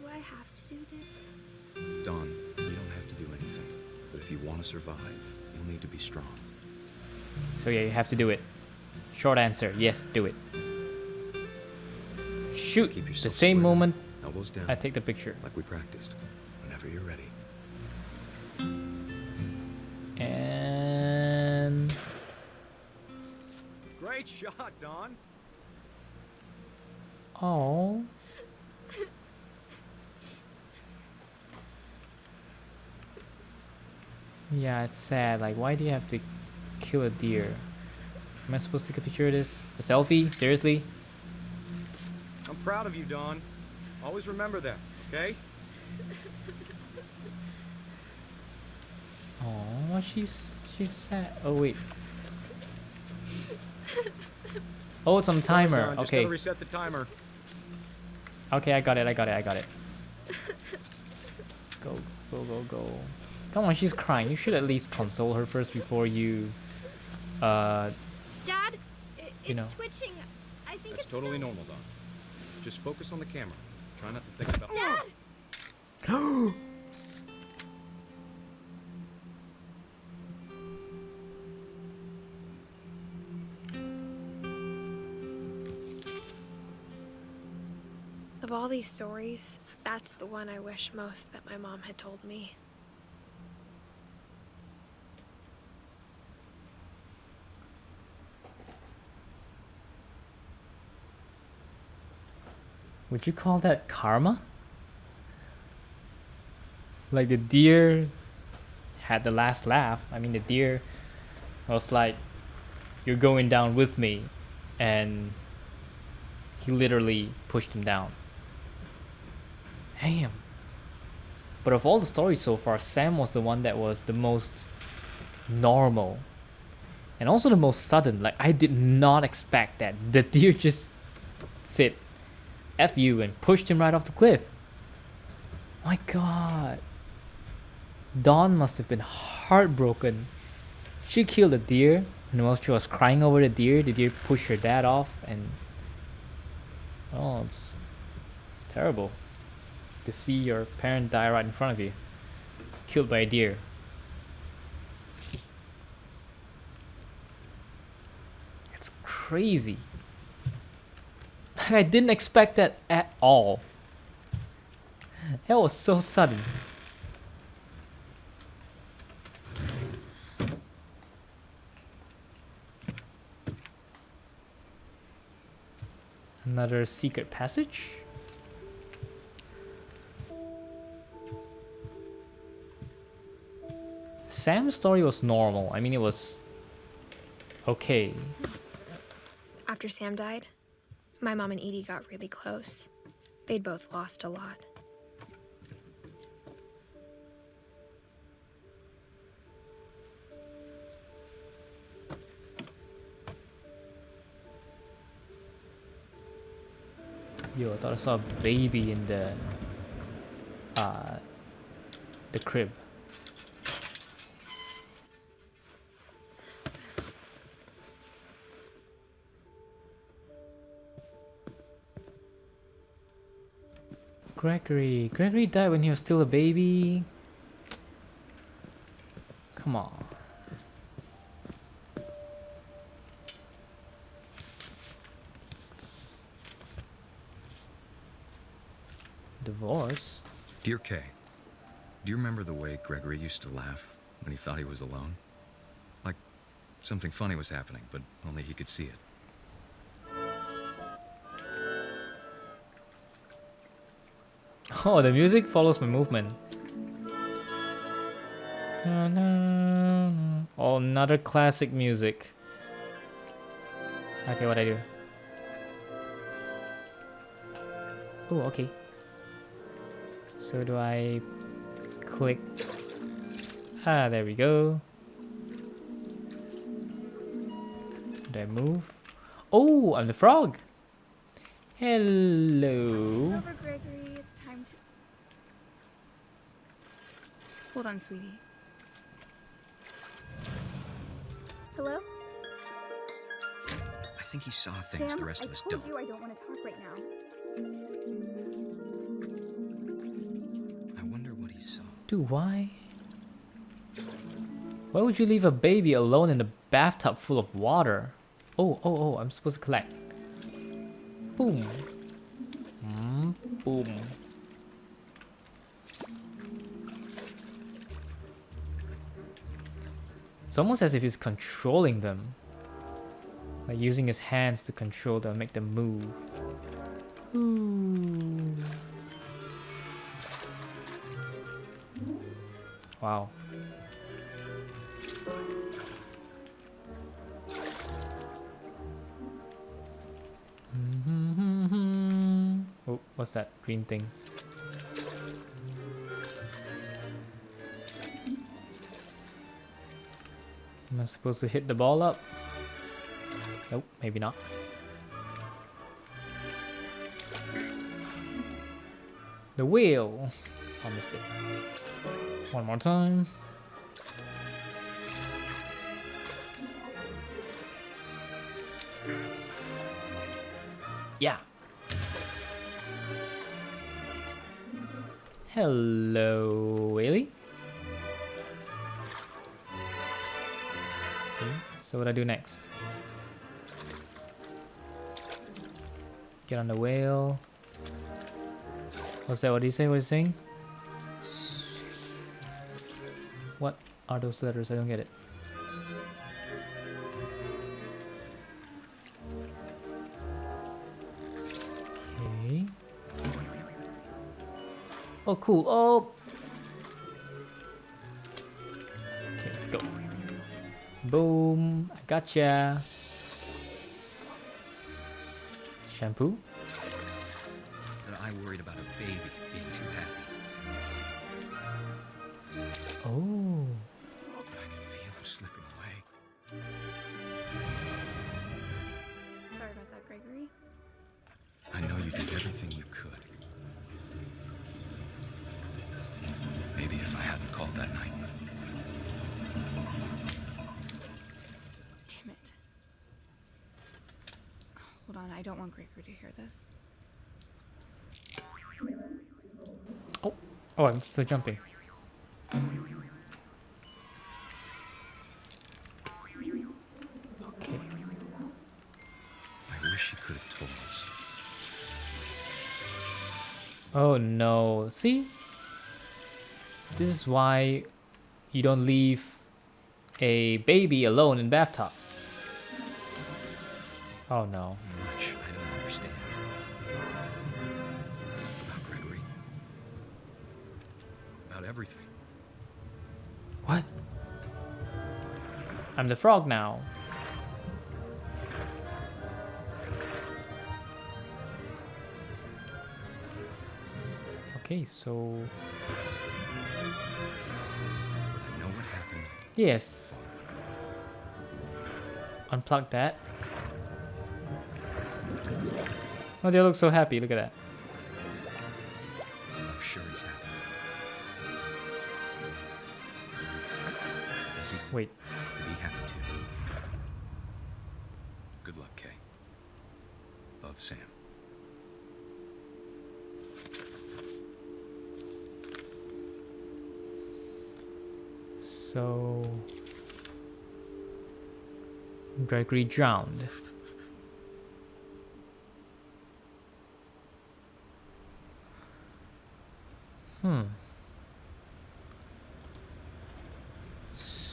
Do I have to do this? Dawn, you don't have to do anything. But if you want to survive, you'll need to be strong. So yeah, you have to do it. Short answer, yes, do it. Shoot! Keep The yourself same square, moment elbows down, I take the picture. like we practiced. Whenever you're ready. And... Great shot, Dawn. Oh. Yeah, it's sad. Like, why do you have to kill a deer? Am I supposed to take a picture of this? A selfie? Seriously? I'm proud of you, Dawn. Always remember that, okay? Oh, she's sad. Oh wait. Oh, it's on the Sorry, timer. Dawn, just Okay. gotta reset the timer. Okay, I got it. Go, go, go, go. Come on, she's crying. You should at least console her first before you, Dad, You know. it's twitching. I think That's it's totally so... normal, Dawn. Just focus on the camera. Try not to think about. Dad! Of all these stories, that's the one I wish most that my mom had told me. Would you call that karma? Like the deer had the last laugh. I mean, the deer was like, "You're going down with me," and he literally pushed him down. Damn. But of all the stories so far, Sam was the one that was the most normal. And also the most sudden. Like, I did not expect that. The deer just said, F you, and pushed him right off the cliff. My god. Dawn must have been heartbroken. She killed a deer, and while she was crying over the deer pushed her dad off, and... Oh, it's terrible to see your parent die right in front of you. Killed by a deer. It's crazy. I didn't expect that at all. That was so sudden. Another secret passage? Sam's story was normal. I mean, it was okay. After Sam died, my mom and Edie got really close. They'd both lost a lot. Yo, I thought I saw a baby in the crib. Gregory died when he was still a baby. Come on. Divorce? Dear Kay, do you remember the way Gregory used to laugh when he thought he was alone? Like something funny was happening, but only he could see it. Oh, the music follows my movement. Oh, another classic music. Okay, what I do? Oh, okay. So do I click? Ah, there we go. Should I move? Oh, I'm the frog. Hello. Over, Gregory. It's time to. Hold on, sweetie. Hello? I think he saw things the rest of us don't. I don't want to talk right now. I wonder what he saw. Dude, why? Why would you leave a baby alone in a bathtub full of water? Oh, I'm supposed to collect. Boom. Boom. It's almost as if he's controlling them. Like using his hands to control them, make them move. Ooh. Wow. Oh, what's that green thing? Am I supposed to hit the ball up? Nope, maybe not. The wheel. I missed it. One more time. Yeah. Hello, Whaley. Okay, so what do I do next? Get on the whale. What's that? What did he say? What is he saying? What are those letters? I don't get it. Okay. Oh, cool. Oh. Okay, let's go. Boom. I gotcha. Shampoo. But I worried about a baby being too happy. Oh. But I could feel him slipping away. Sorry about that, Gregory. I know you did everything you could. Maybe if I hadn't called that night. Damn it. Hold on, I don't want Gregory to hear this. Oh, I'm still jumping. Okay. I wish you could have told us. Oh no. See? This is why you don't leave a baby alone in bathtub. Oh no. Much I don't understand. About Gregory. About everything. What? I'm the frog now. Okay, so... I know what happened. Yes. Unplug that. Oh, they look so happy. Look at that. I'm sure he's happy. Wait. To be happy too. Good luck, Kay. Love, Sam. So... Gregory drowned.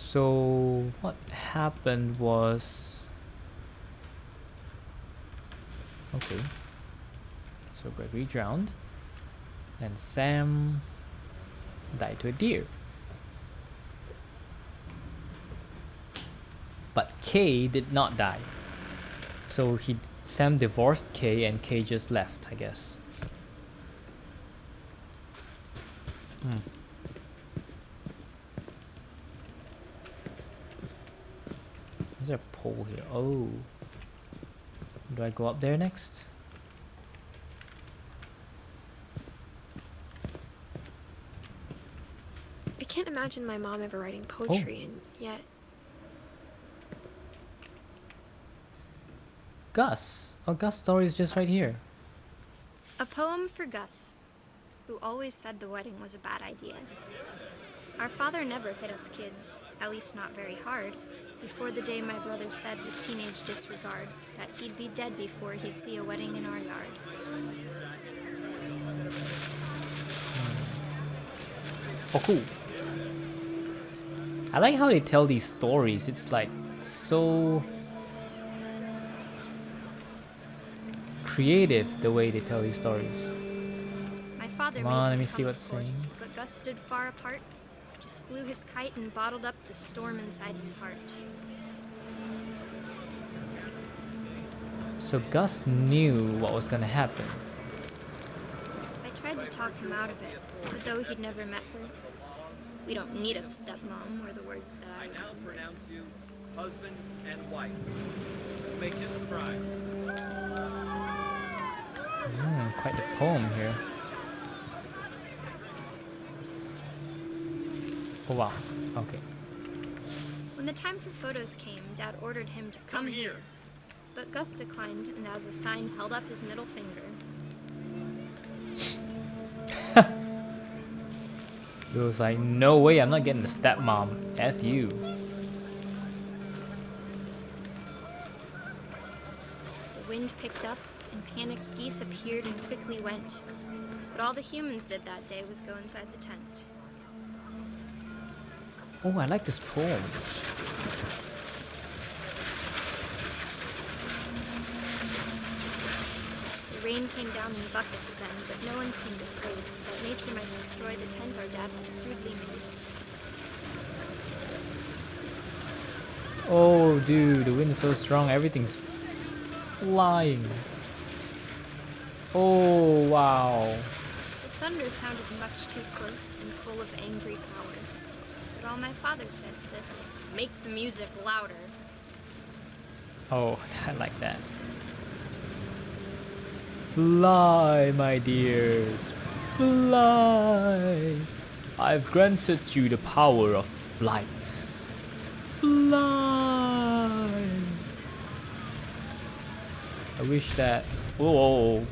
So what happened was... Okay. So Gregory drowned. And Sam died to a deer. But Kay did not die. So Sam divorced Kay and Kay just left, I guess. Is there a pole here? Oh. Do I go up there next? I can't imagine my mom ever writing poetry, and yet... Gus. Oh, Gus' story is just right here. A poem for Gus, who always said the wedding was a bad idea. Our father never hit us kids, at least not very hard, before the day my brother said with teenage disregard that he'd be dead before he'd see a wedding in our yard. Oh, cool. I like how they tell these stories. It's like so creative the way they tell these stories. My father Come on, made let him me see come, what's of course, saying. but Gus stood far apart, just flew his kite and bottled up the storm inside his heart. So Gus knew what was gonna happen. I tried to talk him out of it, but though he'd never met her, we don't need a stepmom, were the words that I now pronounce you husband and wife. Let's make this a bride. Quite the poem here. Oh wow. Okay. When the time for photos came, Dad ordered him to come here. But Gus declined and as a sign held up his middle finger. It was like, no way, I'm not getting the stepmom. F you. The wind picked up and panicked geese appeared and quickly went. But all the humans did that day was go inside the tent. Oh, I like this poem. The rain came down in buckets then, but no one seemed afraid that nature might destroy the tent our dad had crudely made. Oh, dude, the wind is so strong, everything's flying. Oh, wow. The thunder sounded much too close and full of angry power. But all my father said to this was, make the music louder. Oh, I like that. Fly, my dears, fly. I've granted you the power of flight. Fly. I wish that. Whoa.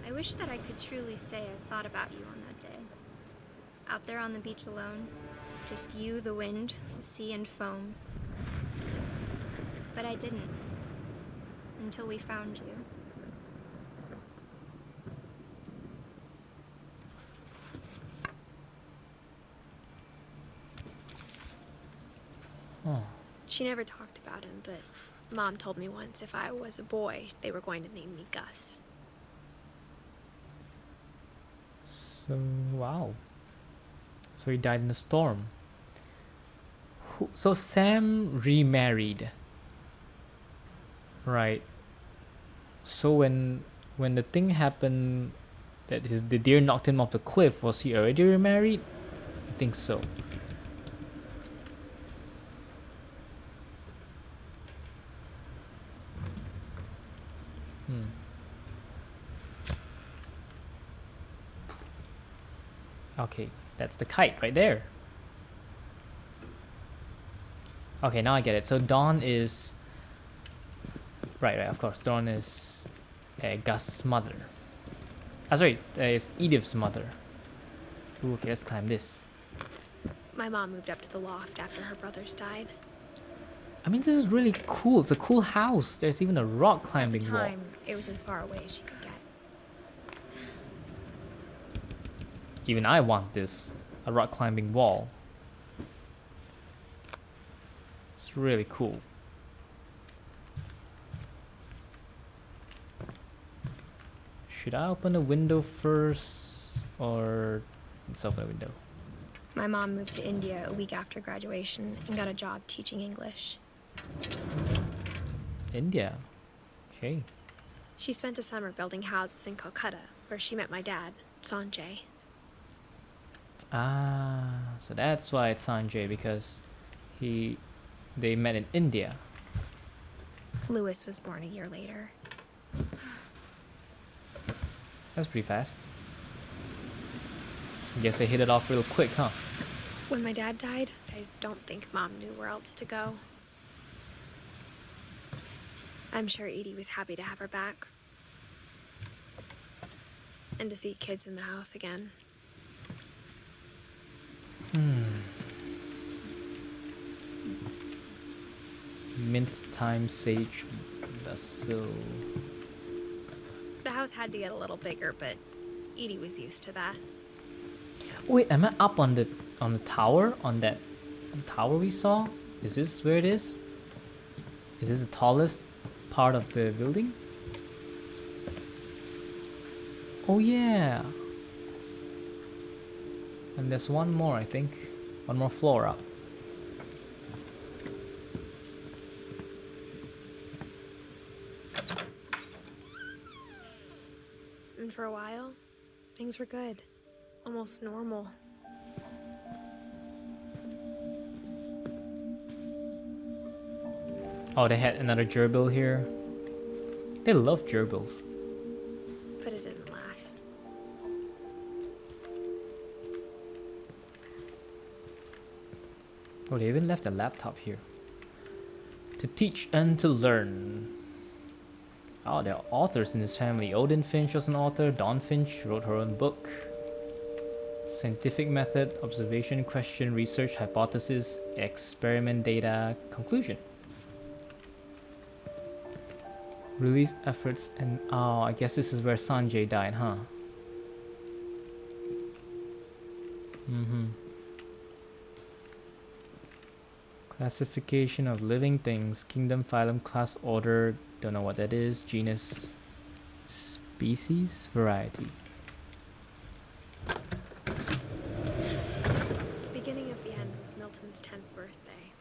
I wish that I could truly say I thought about you on that day. Out there on the beach alone, just you, the wind, the sea, and foam. But I didn't. Until we found you. Oh. She never talked about him, but Mom told me once if I was a boy, they were going to name me Gus. So, wow. So he died in a storm. So Sam remarried. Right. So when the thing happened that the deer knocked him off the cliff, was he already remarried? I think so. Okay, that's the kite right there. Okay, now I get it. So Dawn is... Right, of course. Dawn is Gus's mother. Sorry, it's Edith's mother. Ooh, okay, let's climb this. My mom moved up to the loft after her brothers died. I mean, this is really cool. It's a cool house. There's even a rock climbing At the wall. time, it was as far away as she could get. Even I want this. A rock climbing wall. It's really cool. Should I open the window first? Or let's open the window. My mom moved to India a week after graduation and got a job teaching English. India. Okay. She spent a summer building houses in Calcutta, where she met my dad, Sanjay. Ah, so that's why it's Sanjay, because they met in India. Lewis was born a year later. That's pretty fast. Guess they hit it off real quick, huh? When my dad died, I don't think Mom knew where else to go. I'm sure Edie was happy to have her back. And to see kids in the house again. Mint, thyme, sage, basil. The house had to get a little bigger, but Edie was used to that. Wait, am I up on the tower? On that tower we saw? Is this where it is? Is this the tallest part of the building? Oh yeah. And there's one more, I think. One more floor up. And for a while, things were good. Almost normal. Oh, they had another gerbil here. They love gerbils. But it didn't last. Oh, they even left a laptop here. To teach and to learn. Oh, there are authors in this family. Edith Finch was an author. Dawn Finch wrote her own book. Scientific method, observation, question, research, hypothesis, experiment, data, conclusion. Relief efforts and... Oh, I guess this is where Sanjay died, huh? Classification of living things. Kingdom, phylum, class, order. Don't know what that is. Genus, species, variety. The beginning of the end was Milton's 10th birthday,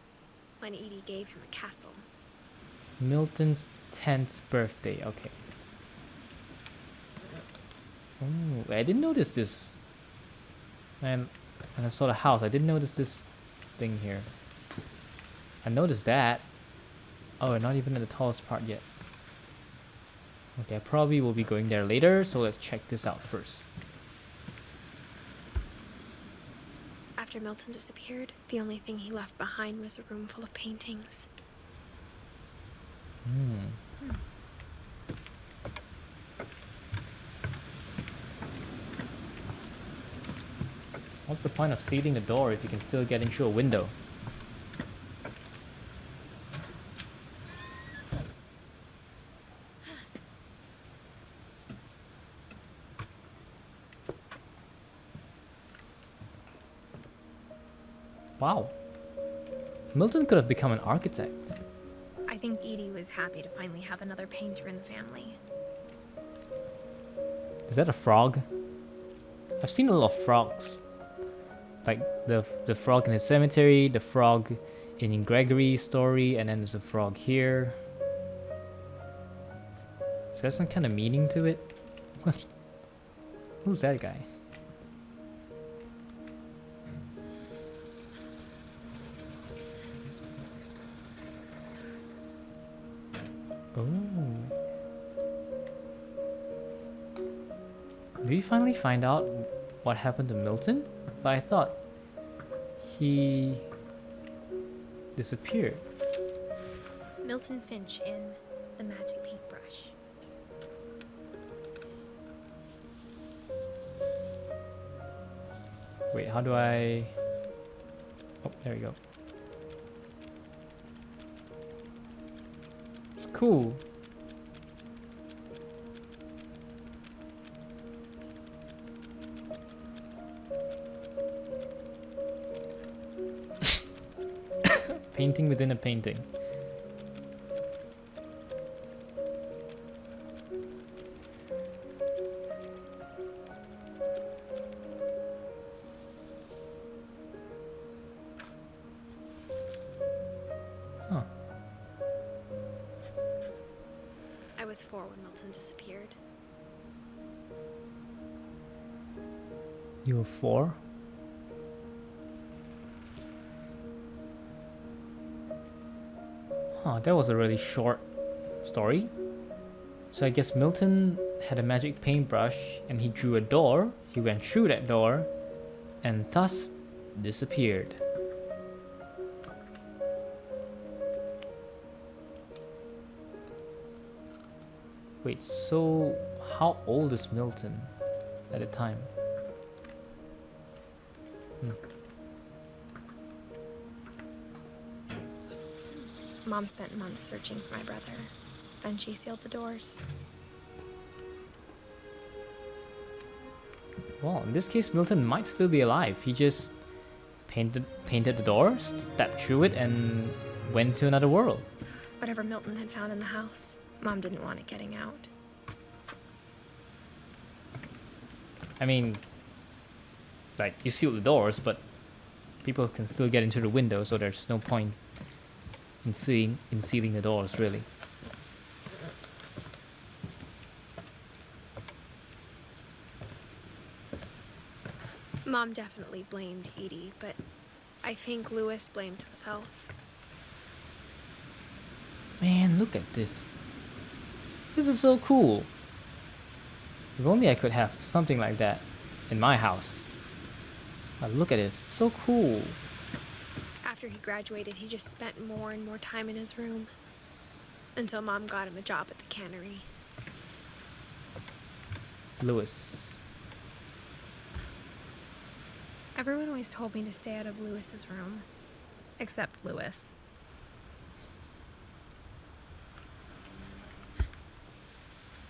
when Edie gave him a castle. Milton's 10th birthday, okay. Oh, I didn't notice this. And when I saw the house, I didn't notice this thing here. I noticed that. Oh, we're not even at the tallest part yet. Okay, I probably will be going there later, so let's check this out first. After Milton disappeared, the only thing he left behind was a room full of paintings. What's the point of sealing the door if you can still get in through a window? Wow. Milton could have become an architect. I think Edie was happy to finally have another painter in the family. Is that a frog? I've seen a lot of frogs. Like the frog in the cemetery, the frog in Gregory's story, and then there's a frog here. Is there some kind of meaning to it? Who's that guy? Oh. Did we finally find out what happened to Milton? But I thought he disappeared. Milton Finch in The Magic Paintbrush. Wait, how do I... Oh, there we go. It's cool. Painting within a painting. Huh. I was 4 when Milton disappeared. You were 4? Huh, that was a really short story. So I guess Milton had a magic paintbrush and he drew a door. He went through that door and thus disappeared. Wait, so how old is Milton at the time? Mom spent months searching for my brother. Then she sealed the doors. Well, in this case, Milton might still be alive. He just painted the door, stepped through it, and went to another world. Whatever Milton had found in the house, Mom didn't want it getting out. I mean, like, you seal the doors, but people can still get into the window, so there's no point in sealing the doors, really. Mom definitely blamed Edie, but I think Lewis blamed himself. Man, look at this. This is so cool. If only I could have something like that in my house. Look at this, it's so cool. After he graduated, he just spent more and more time in his room. Until Mom got him a job at the cannery. Lewis. Everyone always told me to stay out of Lewis's room. Except Lewis.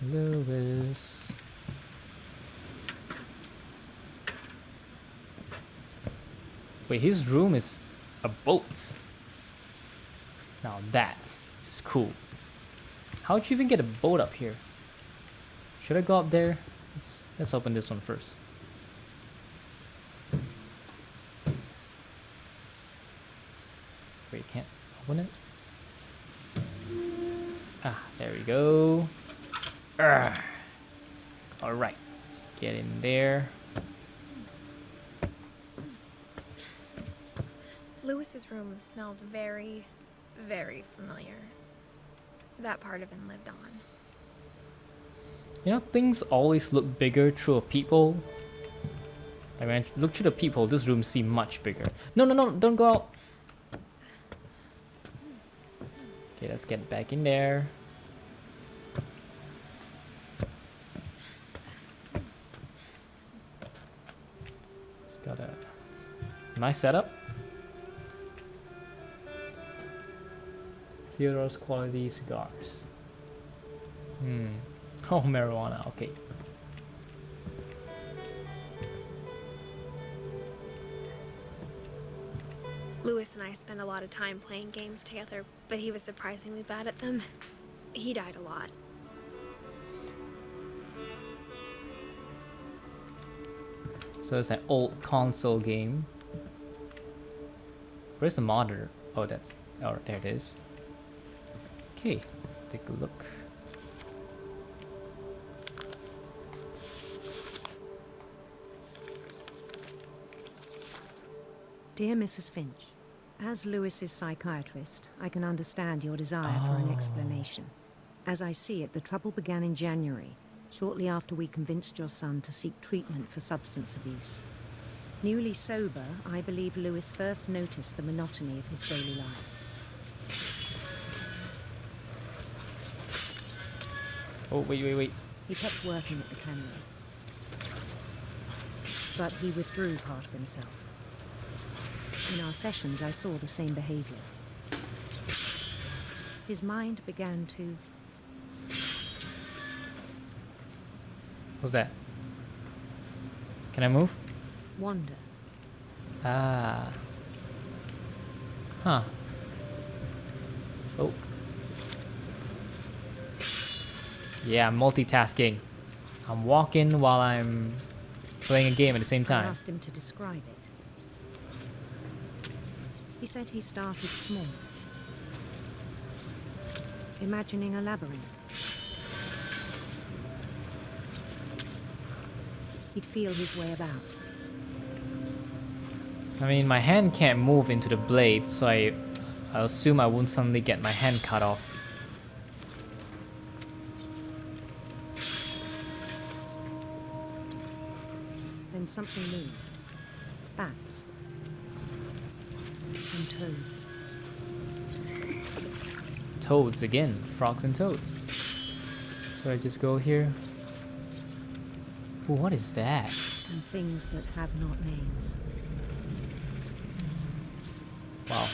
Lewis. Wait, his room is a boat. Now that is cool. How'd you even get a boat up here? Should I go up there? Let's open this one first. Wait, can't open it? Ah, there we go. Alright, let's get in there. Lewis's room smelled very, very familiar. That part of him lived on. You know, things always look bigger through a peephole. Like when I look through the peephole, this room seemed much bigger. No, no, no, don't go out. Okay, let's get back in there. It's got a nice setup. Theodore's quality cigars. Oh, marijuana, okay. Lewis and I spent a lot of time playing games together, but he was surprisingly bad at them. He died a lot. So it's an old console game. Where's the monitor? Oh, there it is. Okay, let's take a look. Dear Mrs. Finch, as Lewis's psychiatrist, I can understand your desire for an explanation. As I see it, the trouble began in January, shortly after we convinced your son to seek treatment for substance abuse. Newly sober, I believe Lewis first noticed the monotony of his daily life. Oh, wait. He kept working at the cannery, but he withdrew part of himself. In our sessions, I saw the same behavior. His mind began to... What's that? Can I move? wander. Ah. Huh. Oh. Yeah, I'm multitasking. I'm walking while I'm playing a game at the same I time. asked him to describe it. He said he started small, imagining a labyrinth. He'd feel his way about, I mean, my hand can't move into the blade, so I assume I won't suddenly get my hand cut off. Then something moved. Bats. And toads. Toads again. Frogs and toads. So I just go here. Ooh, what is that? And things that have not names. Wow.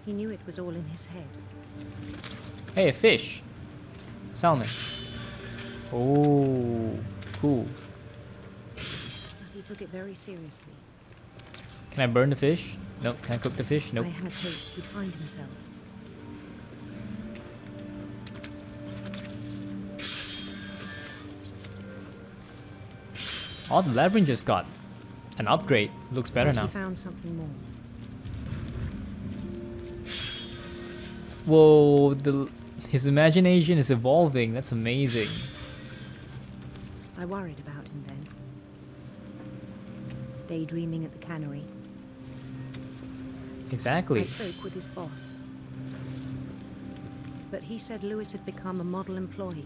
He knew it was all in his head. Hey, a fish. Salmon. Oh, cool. But he took it very seriously. Can I burn the fish? Nope. Can I cook the fish? Nope. I had hoped he'd find himself. Oh, the labyrinth just got an upgrade. Looks better But now. he found something more. Whoa, his imagination is evolving. That's amazing. I worried about him then. Daydreaming at the cannery. Exactly. I spoke with his boss. But he said Lewis had become a model employee.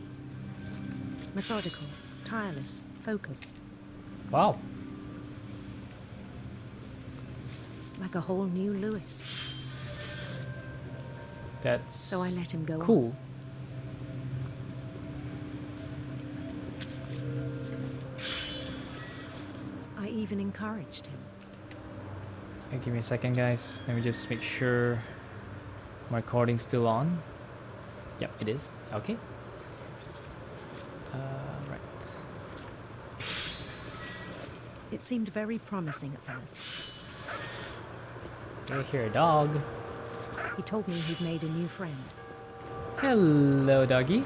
Methodical, tireless, focused. Wow. Like a whole new Lewis. That's So I let him go cool. on. I even encouraged him. Okay, give me a second, guys. Let me just make sure my recording's still on. Yep, it is. Okay. Right. It seemed very promising at first. I hear a dog. He told me he'd made a new friend. Hello, doggy.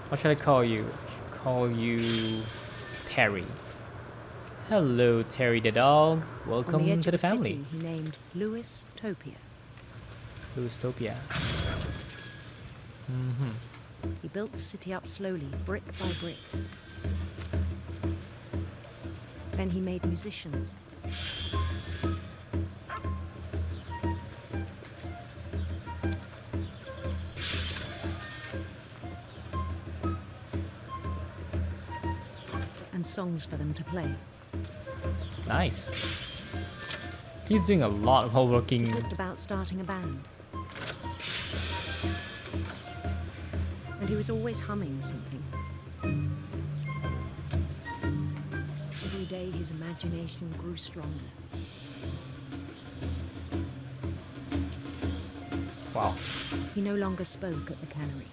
What should I call you? I should call you Terry. Hello, Terry the dog. On Welcome the edge to the of the family. city, he named Lewis Topia. Louistopia. He built the city up slowly, brick by brick. Then he made musicians. And songs for them to play. Nice. He's doing a lot while He working. talked about starting a band. And he was always humming something. Every day his imagination grew stronger. Wow. He no longer spoke at the cannery.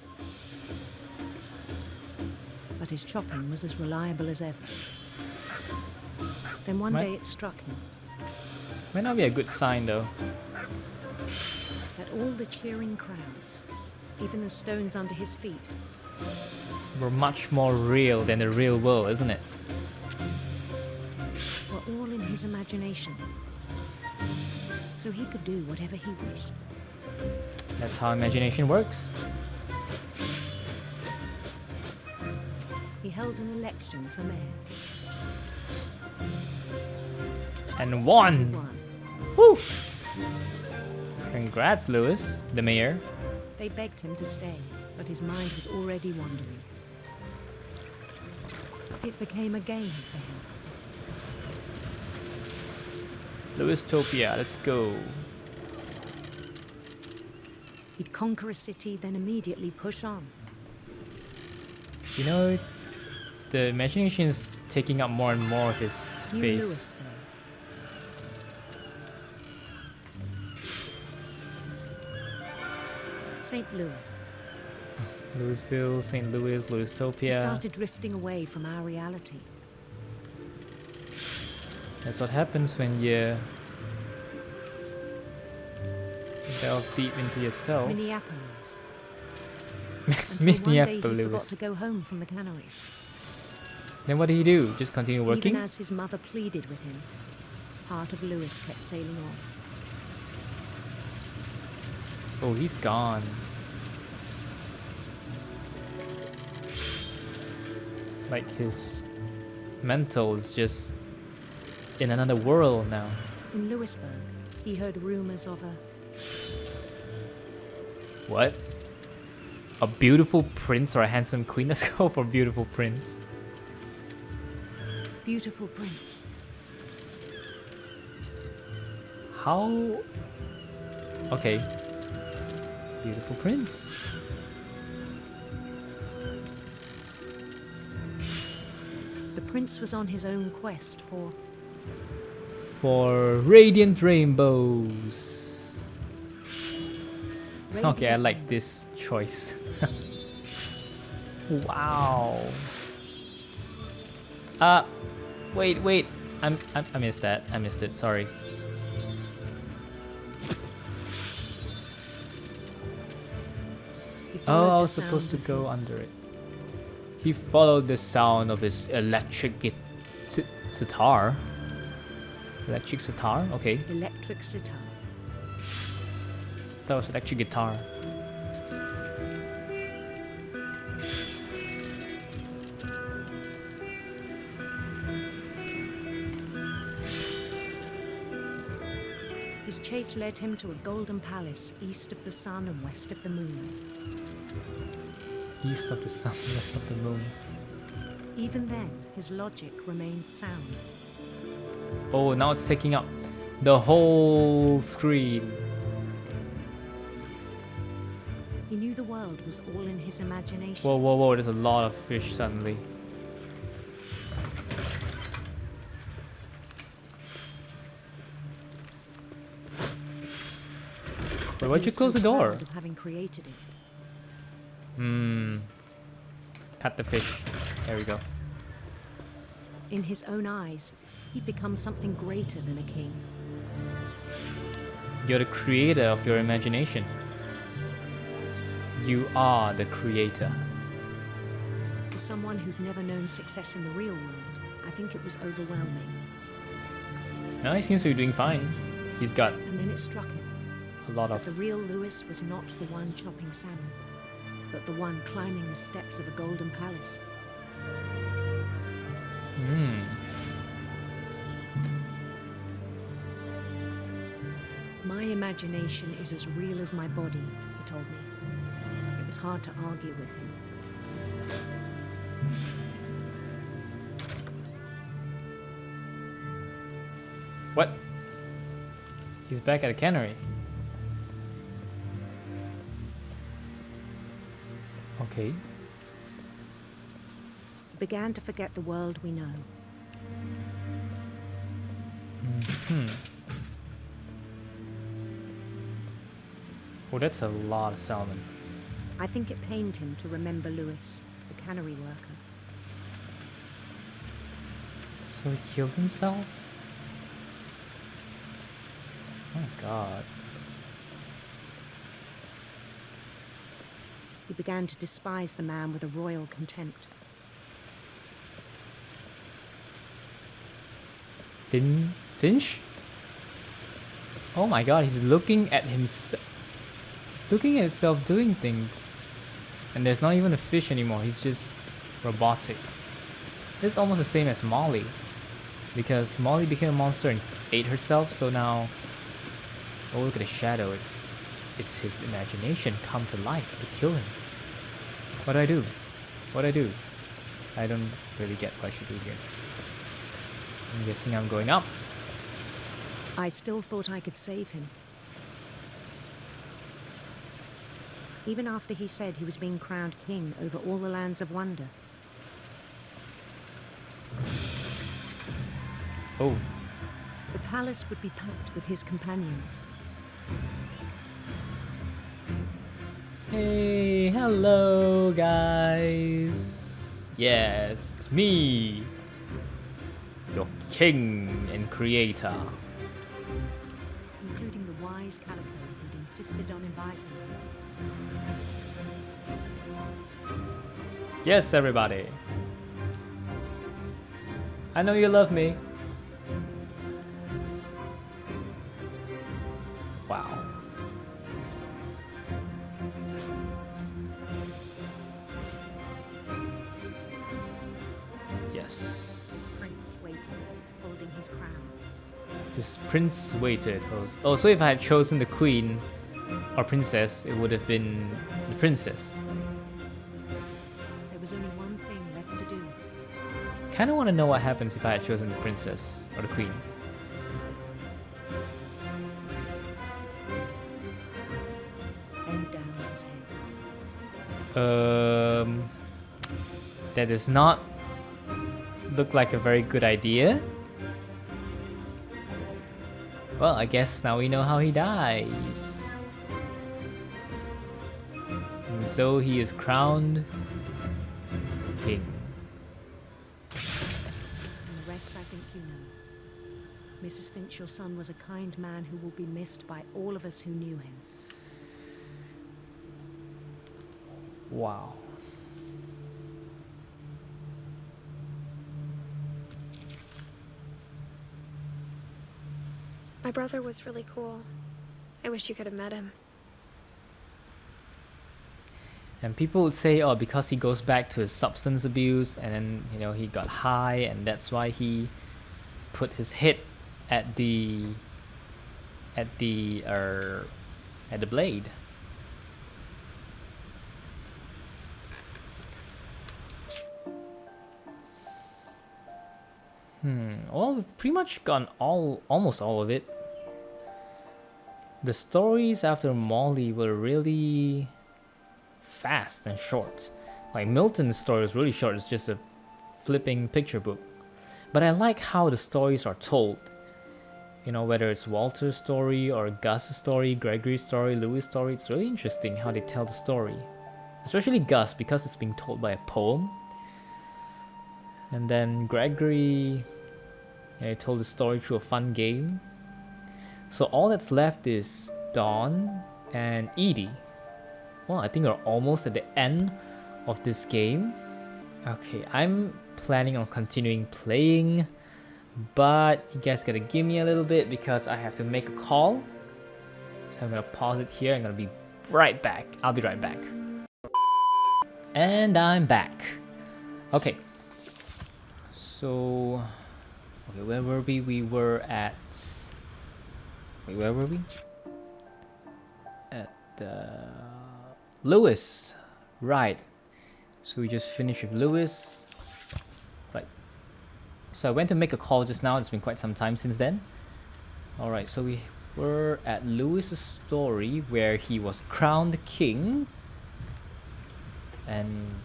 But his chopping was as reliable as ever. Then one Right. day it struck him Might not be a good sign though. that all the cheering crowds, even the stones under his feet, We're much more real than the real world, isn't it? were all in his imagination. So he could do whatever he wished. That's how imagination works. He held an election for mayor. And He won! won. Woo! Congrats, Lewis, the mayor. They begged him to stay, but his mind was already wandering. It became a game for him. Louistopia, let's go. He'd conquer a city, then immediately push on. You know, the imagination is taking up more and more of his New space. Louisville. St. Louis. Louisville, St. Louis, He Louistopia. started drifting away from our reality. That's what happens when you delve deep into yourself. Minneapolis. Until one day he forgot Minneapolis. to go home from the cannery. Then what did he do? Just continue working? Even as his mother pleaded with him, part of Lewis kept sailing on. Oh, he's gone. Like his mental is just in another world now. In Lewisburg, he heard rumors of a What? A beautiful prince or a handsome queen? Let's go for beautiful prince. beautiful prince. How? Okay. Beautiful prince. The prince was on his own quest For radiant rainbows. Radiant Okay, I like this choice. Wow. Wait. I missed that. I missed it. Sorry. Oh, I was supposed to go under it. He followed the sound of his electric sitar. Electric sitar? Okay. electric sitar. That was electric guitar. His chase led him to a golden palace east of the sun and west of the moon. East of the sun, west of the moon. Even then, his logic remained sound. Oh, now it's taking up the whole screen. He knew the world was all in his imagination. Whoa, there's a lot of fish suddenly. Wait, But why'd he you was close so the door? proud of having created it. Cut the fish. There we go. In his own eyes, he'd become something greater than a king. You're the creator of your imagination. You are the creator. For someone who'd never known success in the real world, I think it was overwhelming. Now he seems to be doing fine. He's got And then it struck him a lot that of... the real Lewis was not the one chopping salmon, but the one climbing the steps of a golden palace. My imagination is as real as my body, he told me. It was hard to argue with him. What? He's back at a cannery. Okay. He began to forget the world we know. Oh, that's a lot of salmon. I think it pained him to remember Lewis, the cannery worker. So he killed himself? Oh god. He began to despise the man with a royal contempt. Finch? Oh my god, he's looking at himself. He's looking at himself doing things. And there's not even a fish anymore, he's just robotic. This is almost the same as Molly. Because Molly became a monster and ate herself, so now... Oh, look at the shadow, it's his imagination come to life to kill him. What do I do? What do I do? I don't really get what I should do here. I'm guessing I'm going up. I still thought I could save him. Even after he said he was being crowned king over all the lands of wonder. Oh. The palace would be packed with his companions. Hey, hello guys. Yes, it's me. Your king and creator. Including the wise Calico who'd insisted on inviting him. Yes, everybody. I know you love me. Wow. his crown. This prince waited. Oh, so if I had chosen the queen or princess, it would have been the princess. There was only one thing left to do. Kind of want to know what happens if I had chosen the princess or the queen. Bend down his head. That does not look like a very good idea. Well, I guess now we know how he dies. And so he is crowned king. And the rest I think you know. Mrs. Finch, your son was a kind man who will be missed by all of us who knew him. Wow. My brother was really cool. I wish you could have met him. And people would say, oh, because he goes back to his substance abuse and then, you know, he got high and that's why he put his head at the blade. Well, we've pretty much gone almost all of it. The stories after Molly were really fast and short. Like Milton's story was really short, it's just a flipping picture book. But I like how the stories are told. You know, whether it's Walter's story or Gus's story, Gregory's story, Louis' story, it's really interesting how they tell the story. Especially Gus, because it's being told by a poem. And then Gregory, he told the story through a fun game. So all that's left is Dawn and Edie. Well, I think we're almost at the end of this game. Okay, I'm planning on continuing playing, but you guys gotta give me a little bit because I have to make a call. So I'm gonna pause it here. I'm gonna be right back. I'll be right back. And I'm back. Okay. So, okay, where were we? We were at... Wait, where were we? At Louis. Right. So we just finished with Louis. Right. So I went to make a call just now. It's been quite some time since then. Alright, so we were at Louis's story where he was crowned king. And,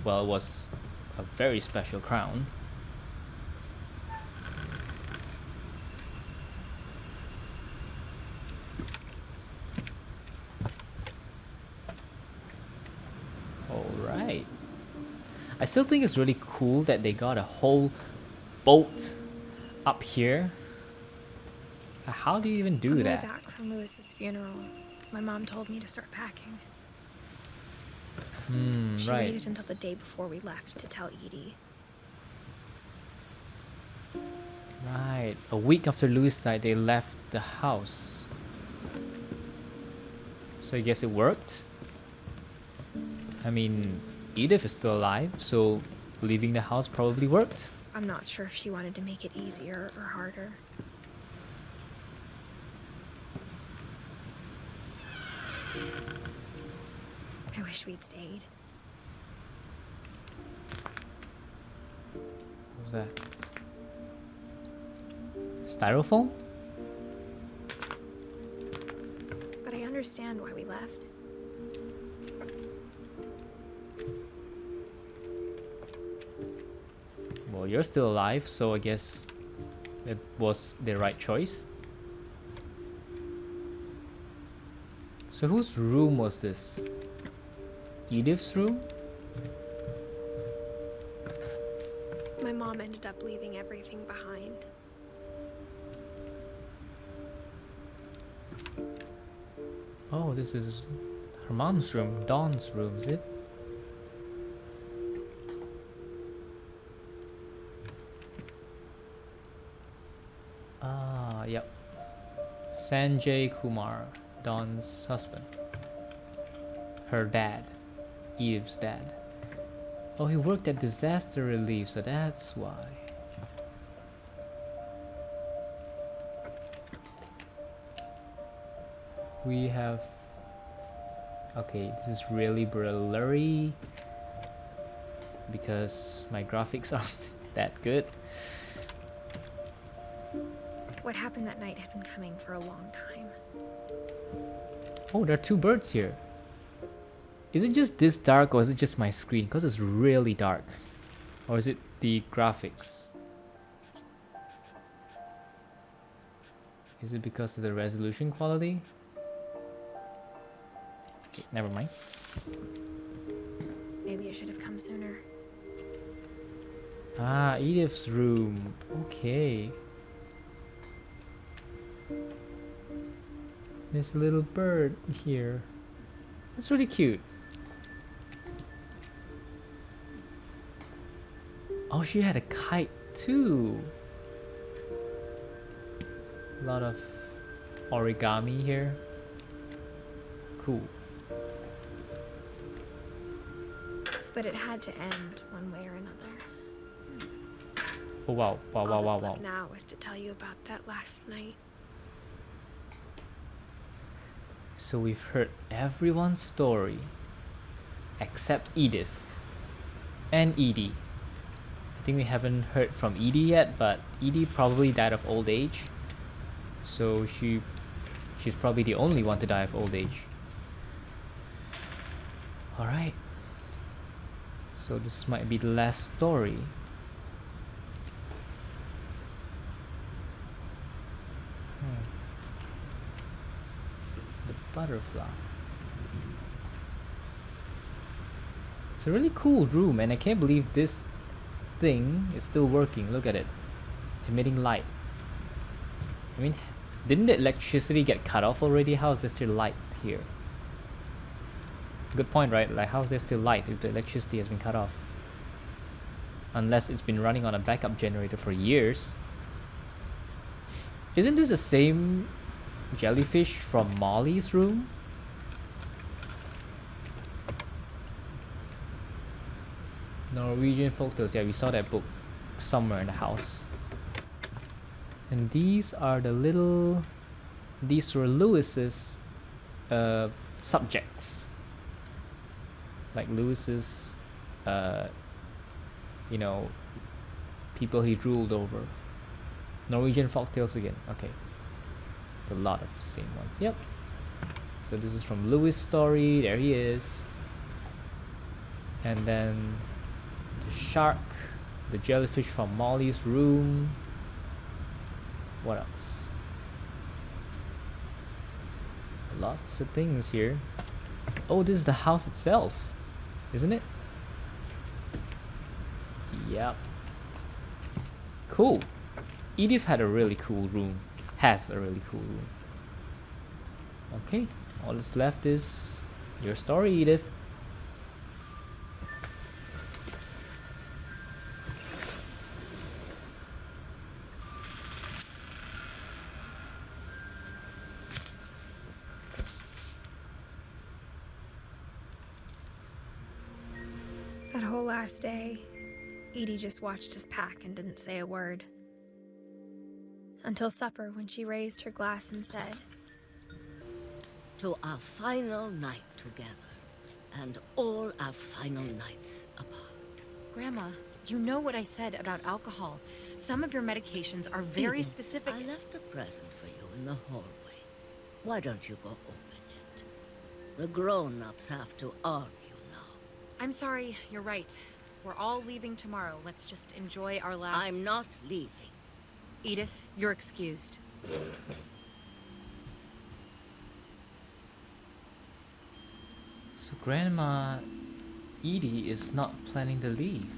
well, it was a very special crown. Alright. I still think it's really cool that they got a whole boat up here. How do you even do On the that? way back from Louis's funeral, my mom told me to start packing. She Right. waited until the day before we left to tell Edie. Right. A week after Louis died, they left the house. So I guess it worked. I mean, Edith is still alive, so leaving the house probably worked. I'm not sure if she wanted to make it easier or harder. I wish we'd stayed. What was that? Styrofoam? But I understand why we left. Well, you're still alive, so I guess it was the right choice. So whose room was this? Edith's room? My mom ended up leaving everything behind. Oh, this is her mom's room, Dawn's room, is it? Ah, yep. Sanjay Kumar, Dawn's husband. Her dad. Eve's dad. Oh, he worked at disaster relief, so that's why. We have... Okay, this is really blurry because my graphics aren't that good. What happened that night had been coming for a long time. Oh, there are two birds here. Is it just this dark or is it just my screen? Because it's really dark. Or is it the graphics? Is it because of the resolution quality? Okay, never mind. Maybe it should have come sooner. Ah, Edith's room. Okay. There's a little bird here. That's really cute. Oh, she had a kite too. A lot of origami here. Cool. But it had to end one way or another. Oh wow, wow, wow, All wow, that's wow. left now is to tell you about that last night. So we've heard everyone's story except Edith and Edie. I think we haven't heard from Edie yet, but Edie probably died of old age. So she's probably the only one to die of old age. Alright. So this might be the last story. The butterfly. It's a really cool room, and I can't believe this thing is still working. Look at it. Emitting light. I mean, didn't the electricity get cut off already? How is there still light here? Good point, right? Like, how is there still light if the electricity has been cut off? Unless it's been running on a backup generator for years. Isn't this the same jellyfish from Molly's room? Norwegian folktales. Yeah, we saw that book somewhere in the house. And these are the little... These were Lewis's subjects. Like Lewis's, you know, people he ruled over. Norwegian folktales again. Okay. It's a lot of the same ones. Yep. So this is from Lewis' story. There he is. And then the shark, the jellyfish from Molly's room. What else? Lots of things here. Oh, this is the house itself, isn't it? Yep. Cool. Edith had a really cool room. Has a really cool room. Okay, all that's left is your story, Edith. That whole last day, Edie just watched us pack and didn't say a word. Until supper, when she raised her glass and said, "To our final night together, and all our final nights apart." Grandma, you know what I said about alcohol. Some of your medications are very Edith, specific. I left a present for you in the hallway. Why don't you go open it? The grown-ups have to argue now. I'm sorry, you're right. We're all leaving tomorrow. Let's just enjoy our last... I'm not leaving. Edith, you're excused. So Grandma Edie is not planning to leave.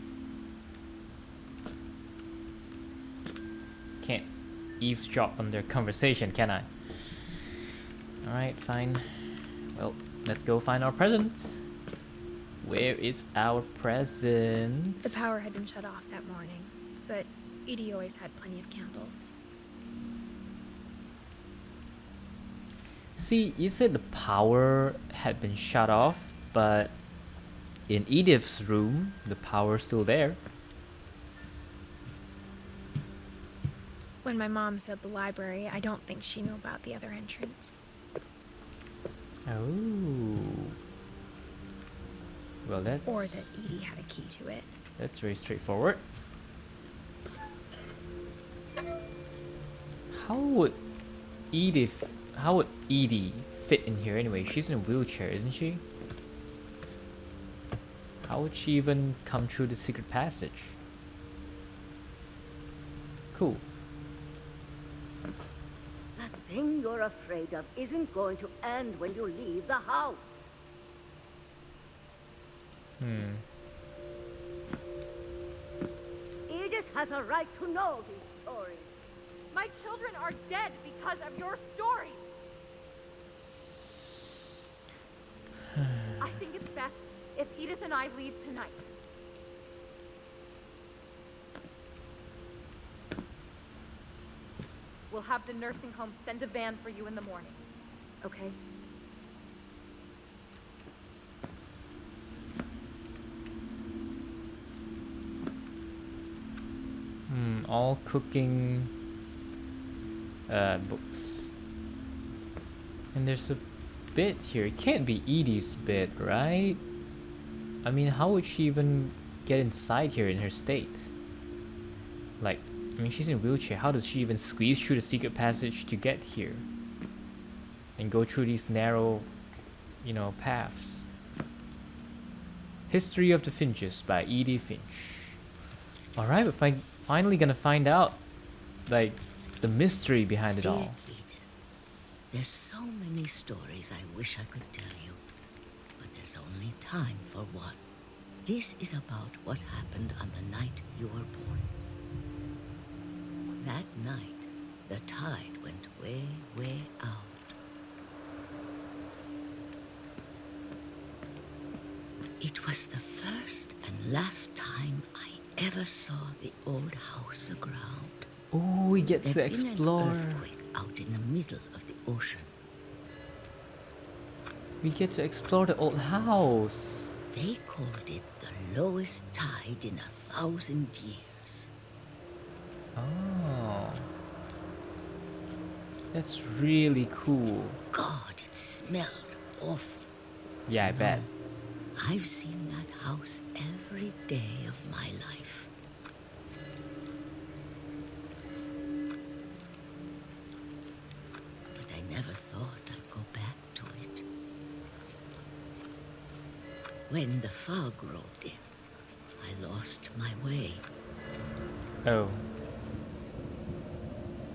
Can't eavesdrop on their conversation, can I? Alright, fine. Well, let's go find our presents. Where is our present? the power had been shut off that morning, but Edie always had plenty of candles. See, you said the power had been shut off, but in Edith's room, the power's still there. When my mom sealed the library, I don't think she knew about the other entrance. Oh. Well, that's... Or that Edie had a key to it. That's very straightforward. How would Edie fit in here anyway? She's in a wheelchair, isn't she? How would she even come through the secret passage? Cool. That thing you're afraid of isn't going to end when you leave the house. Edith has a right to know these stories. My children are dead because of your stories. I think it's best if Edith and I leave tonight. We'll have the nursing home send a van for you in the morning. Okay? All cooking books. And there's a bed here. It can't be Edie's bed, right? I mean, how would she even get inside here in her state? Like, I mean, she's in a wheelchair. How does she even squeeze through the secret passage to get here? And go through these narrow, you know, paths. History of the Finches by Edith Finch. Alright, we're finally gonna find out, like, the mystery behind it Dear all. Edith, there's so many stories I wish I could tell you, but there's only time for one. This is about what happened on the night you were born. That night, the tide went way, way out. It was the first and last time I ever saw the old house aground. Oh, we get to There'd been explore. an earthquake out in the middle of the ocean. We get to explore the old house. They called it the lowest tide in 1,000 years. Oh. That's really cool. God, it smelled awful. Yeah, I bet. I've seen that house every day of my life. But I never thought I'd go back to it. When the fog rolled in, I lost my way. Oh.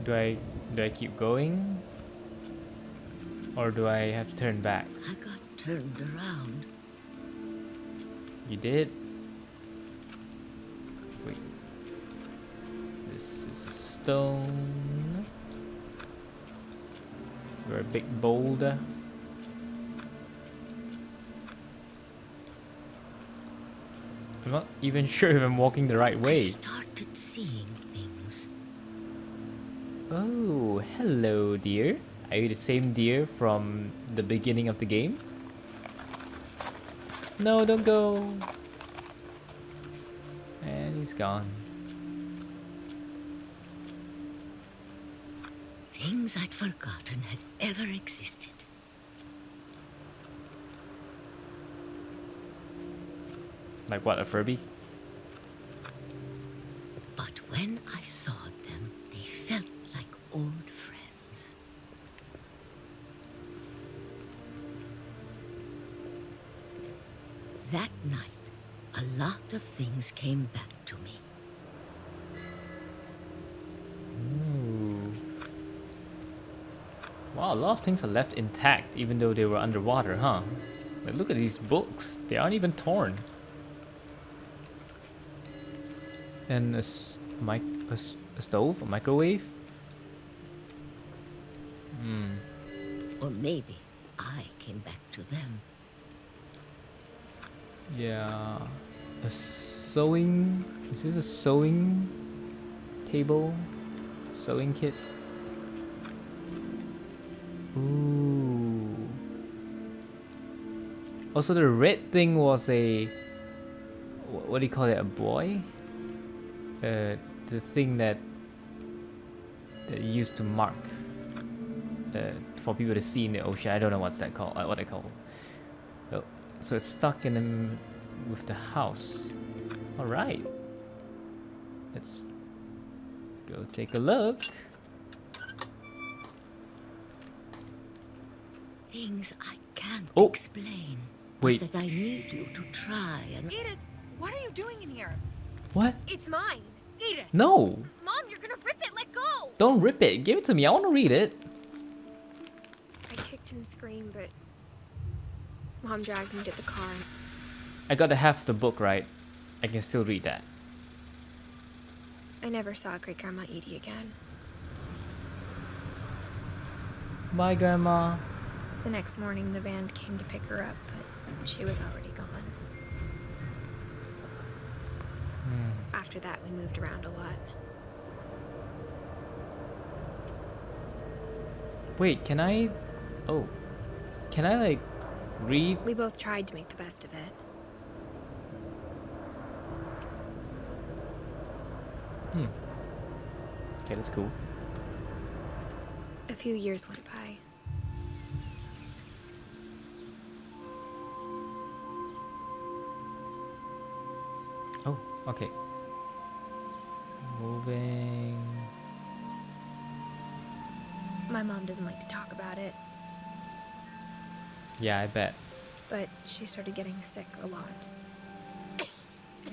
Do I keep going? Or do I have to turn back? I got turned around. You did? Wait. This is a stone. Or a big boulder. I'm not even sure if I'm walking the right I way. started seeing things. Oh, hello, deer. Are you the same deer from the beginning of the game? No, don't go. And he's gone. Things I'd forgotten had ever existed. Like what, a Furby? But when I saw them, they felt like old friends. That night, a lot of things came back to me. Ooh. Wow, a lot of things are left intact even though they were underwater, huh? Like, look at these books. They aren't even torn. And a stove? A microwave? Or maybe I came back to them. Yeah. A sewing... Is this a sewing table? Sewing kit? Ooh. Also, the red thing was a... What do you call it? A boy? The thing that you used to mark. for people to see in the ocean. I don't know what's that called. What they call. Oh, so it's stuck in with the house. All right. Let's go take a look. Things I can't Oh. explain. Wait. But that I need you to try and... Edith, what are you doing in here? What? It's mine. Edith! No. Mom, you're gonna rip it. Let go. Don't rip it. Give it to me. I want to read it. I kicked and screamed, but Mom dragged me to the car. I got to half the book right. I can still read that. I never saw Great Grandma Edie again. Bye, Grandma. The next morning, the van came to pick her up, but she was already gone. After that, we moved around a lot. Wait, can I... Oh. Can I, like, read? We both tried to make the best of it. Okay, that's cool. A few years went by. Oh, okay. Moving... My mom didn't like to talk about it, Yeah, I bet. but she started getting sick a lot.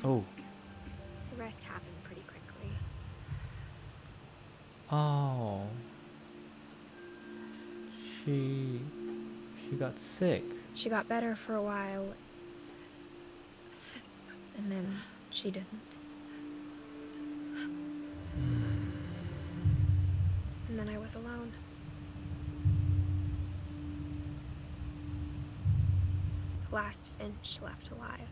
Oh. The rest happened pretty quickly. Oh. She got sick. She got better for a while, and then she didn't. And then I was alone. The last Finch left alive.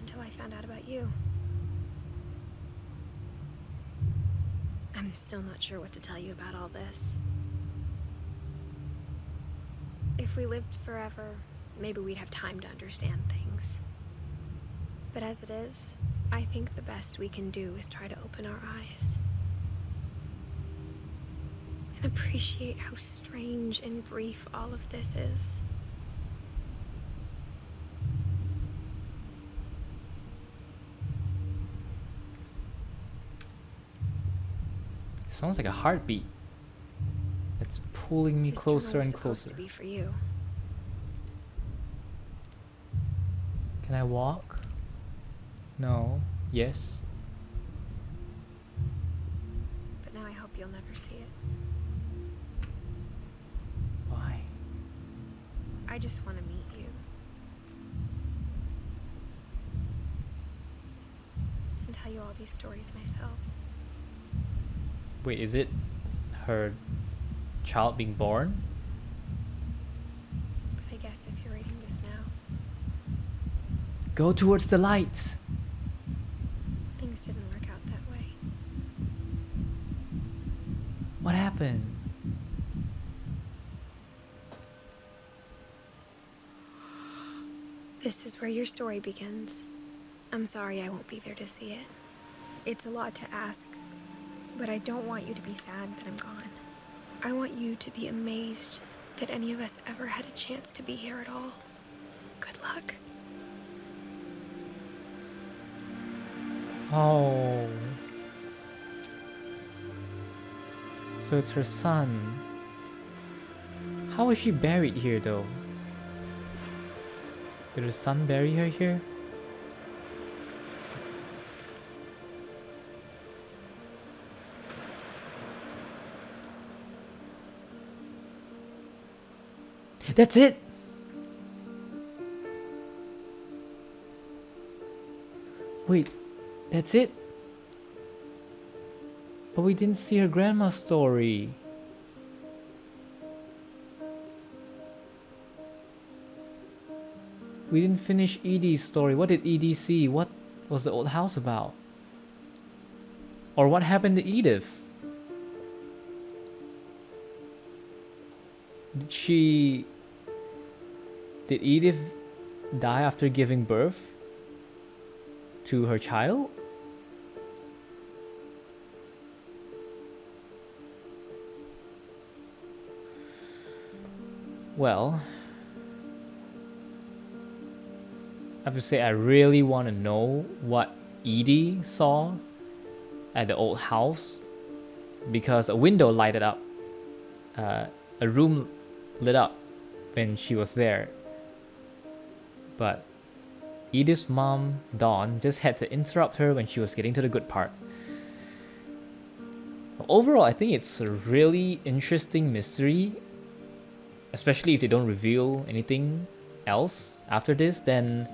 Until I found out about you. I'm still not sure what to tell you about all this. If we lived forever, maybe we'd have time to understand things. But as it is, I think the best we can do is try to open our eyes. And appreciate how strange and brief all of this is. Sounds like a heartbeat. It's pulling me This closer journal was and supposed closer. to be for you. Can I walk? No. Yes. But now I hope you'll never see it. Why? I just want to meet you. And tell you all these stories myself. Wait, is it her child being born? But I guess if you're reading this now, Go towards the light. things didn't work out that way. What happened? This is where your story begins. I'm sorry I won't be there to see it. It's a lot to ask, but I don't want you to be sad that I'm gone. I want you to be amazed that any of us ever had a chance to be here at all. Good luck. Oh. So it's her son. How is she buried here though? Did her son bury her here? That's it! Wait, that's it? But we didn't see her grandma's story. We didn't finish Edie's story. What did Edie see? What was the old house about? Or what happened to Edith? Did Edith die after giving birth to her child? Well, I have to say I really want to know what Edie saw at the old house, because a window lighted up, a room lit up when she was there. But Edith's mom, Dawn, just had to interrupt her when she was getting to the good part. Overall, I think it's a really interesting mystery, especially if they don't reveal anything else after this. Then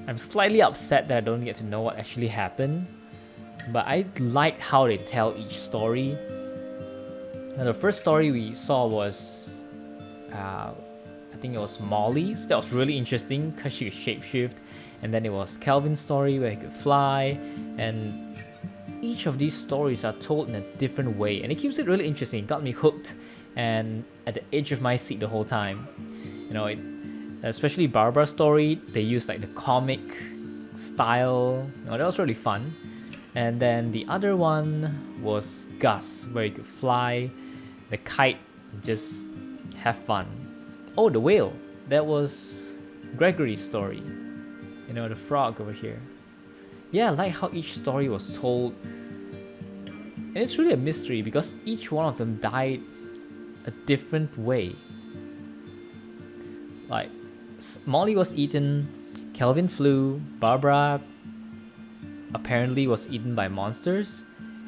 I'm slightly upset that I don't get to know what actually happened, but I like how they tell each story. Now, the first story we saw was, I think it was Molly's. That was really interesting because she could shapeshift. And then it was Calvin's story where he could fly. And each of these stories are told in a different way, and it keeps it really interesting. It got me hooked and at the edge of my seat the whole time. You know, especially Barbara's story, they used like the comic style. You know, that was really fun. And then the other one was Gus, where he could fly the kite, just have fun. Oh, the whale. That was Gregory's story. You know, the frog over here. Yeah, I like how each story was told. And it's really a mystery because each one of them died a different way. Like, Molly was eaten, Kelvin flew, Barbara apparently was eaten by monsters,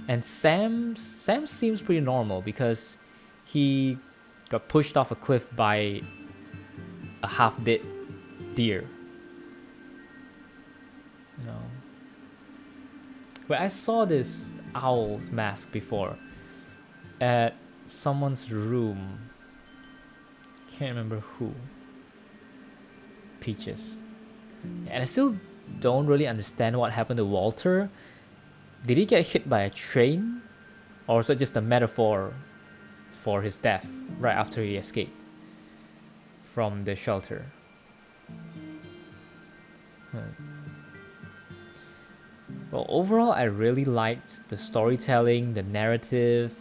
and Sam seems pretty normal because he got pushed off a cliff by a half-dead deer. You know. But I saw this owl's mask before at someone's room. Can't remember who. Peaches. And I still don't really understand what happened to Walter. Did he get hit by a train? Or was it just a metaphor for his death right after he escaped from the shelter? Well, overall, I really liked the storytelling, the narrative,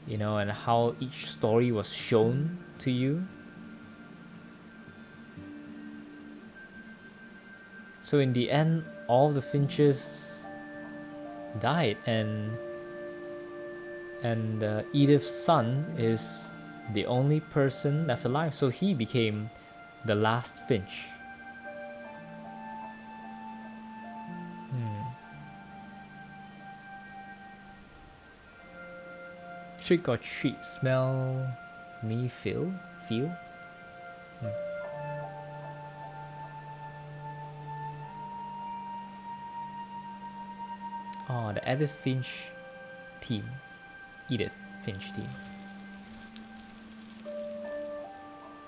you know, and how each story was shown to you. So in the end, all the Finches died, and Edith's son is the only person left alive. So he became the last Finch. Trick or treat, smell me, feel. Oh, the Edith Finch team. Edith Finch team.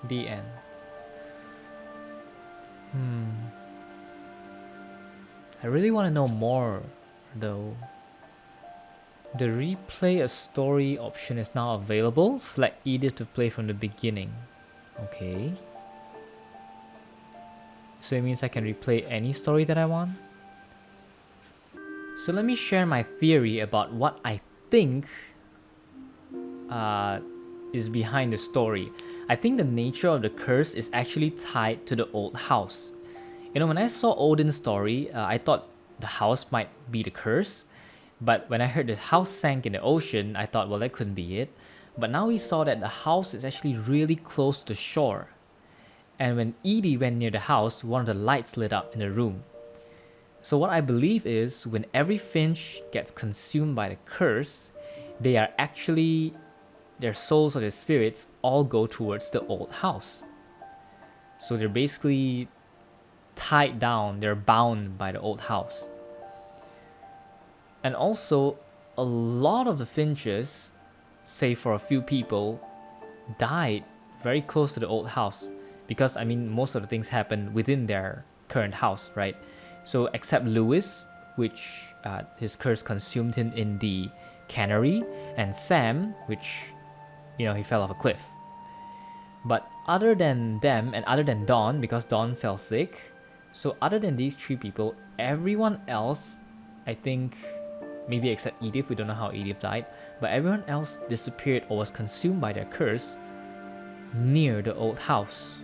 The end. I really want to know more, though. The replay a story option is now available. Select Edith to play from the beginning. Okay. So it means I can replay any story that I want? So let me share my theory about what I think is behind the story. I think the nature of the curse is actually tied to the old house. You know, when I saw Odin's story, I thought the house might be the curse. But when I heard the house sank in the ocean, I thought, well, that couldn't be it. But now we saw that the house is actually really close to the shore. And when Edie went near the house, one of the lights lit up in the room. So what I believe is, when every Finch gets consumed by the curse, they are actually, their souls or their spirits all go towards the old house. So they're basically tied down, they're bound by the old house. And also, a lot of the Finches, save for a few people, died very close to the old house. Because, I mean, most of the things happened within their current house, right? So, except Lewis, which his curse consumed him in the cannery, and Sam, which, you know, he fell off a cliff. But other than them, and other than Dawn, because Dawn fell sick, so other than these three people, everyone else, I think, maybe except Edith. We don't know how Edith died, but everyone else disappeared or was consumed by their curse near the old house.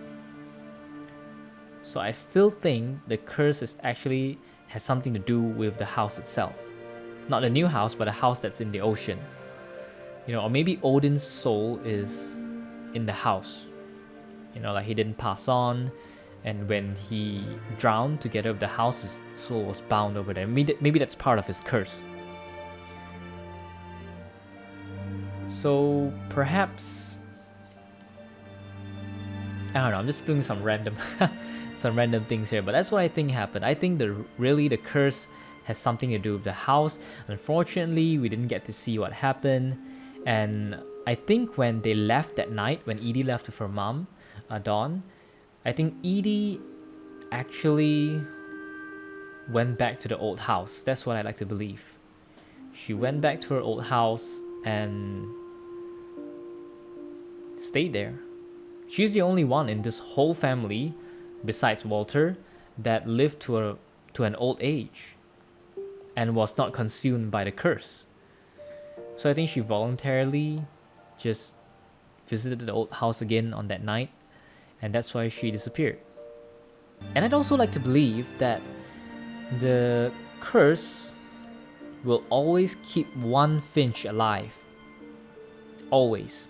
So I still think the curse is actually has something to do with the house itself. Not the new house, but a house that's in the ocean. You know, or maybe Odin's soul is in the house. You know, like he didn't pass on, and when he drowned together with the house, his soul was bound over there. Maybe that's part of his curse. So perhaps, I don't know, I'm just spewing some random things here, but that's what I think happened. I think the curse has something to do with the house. Unfortunately, we didn't get to see what happened, and I think when they left that night, when Edie left with her mom, Dawn, I think Edie actually went back to the old house. That's what I like to believe. She went back to her old house and stayed there. She's the only one in this whole family, besides Walter, that lived to an old age and was not consumed by the curse. So I think she voluntarily just visited the old house again on that night, and that's why she disappeared. And I'd also like to believe that the curse will always keep one Finch alive. Always.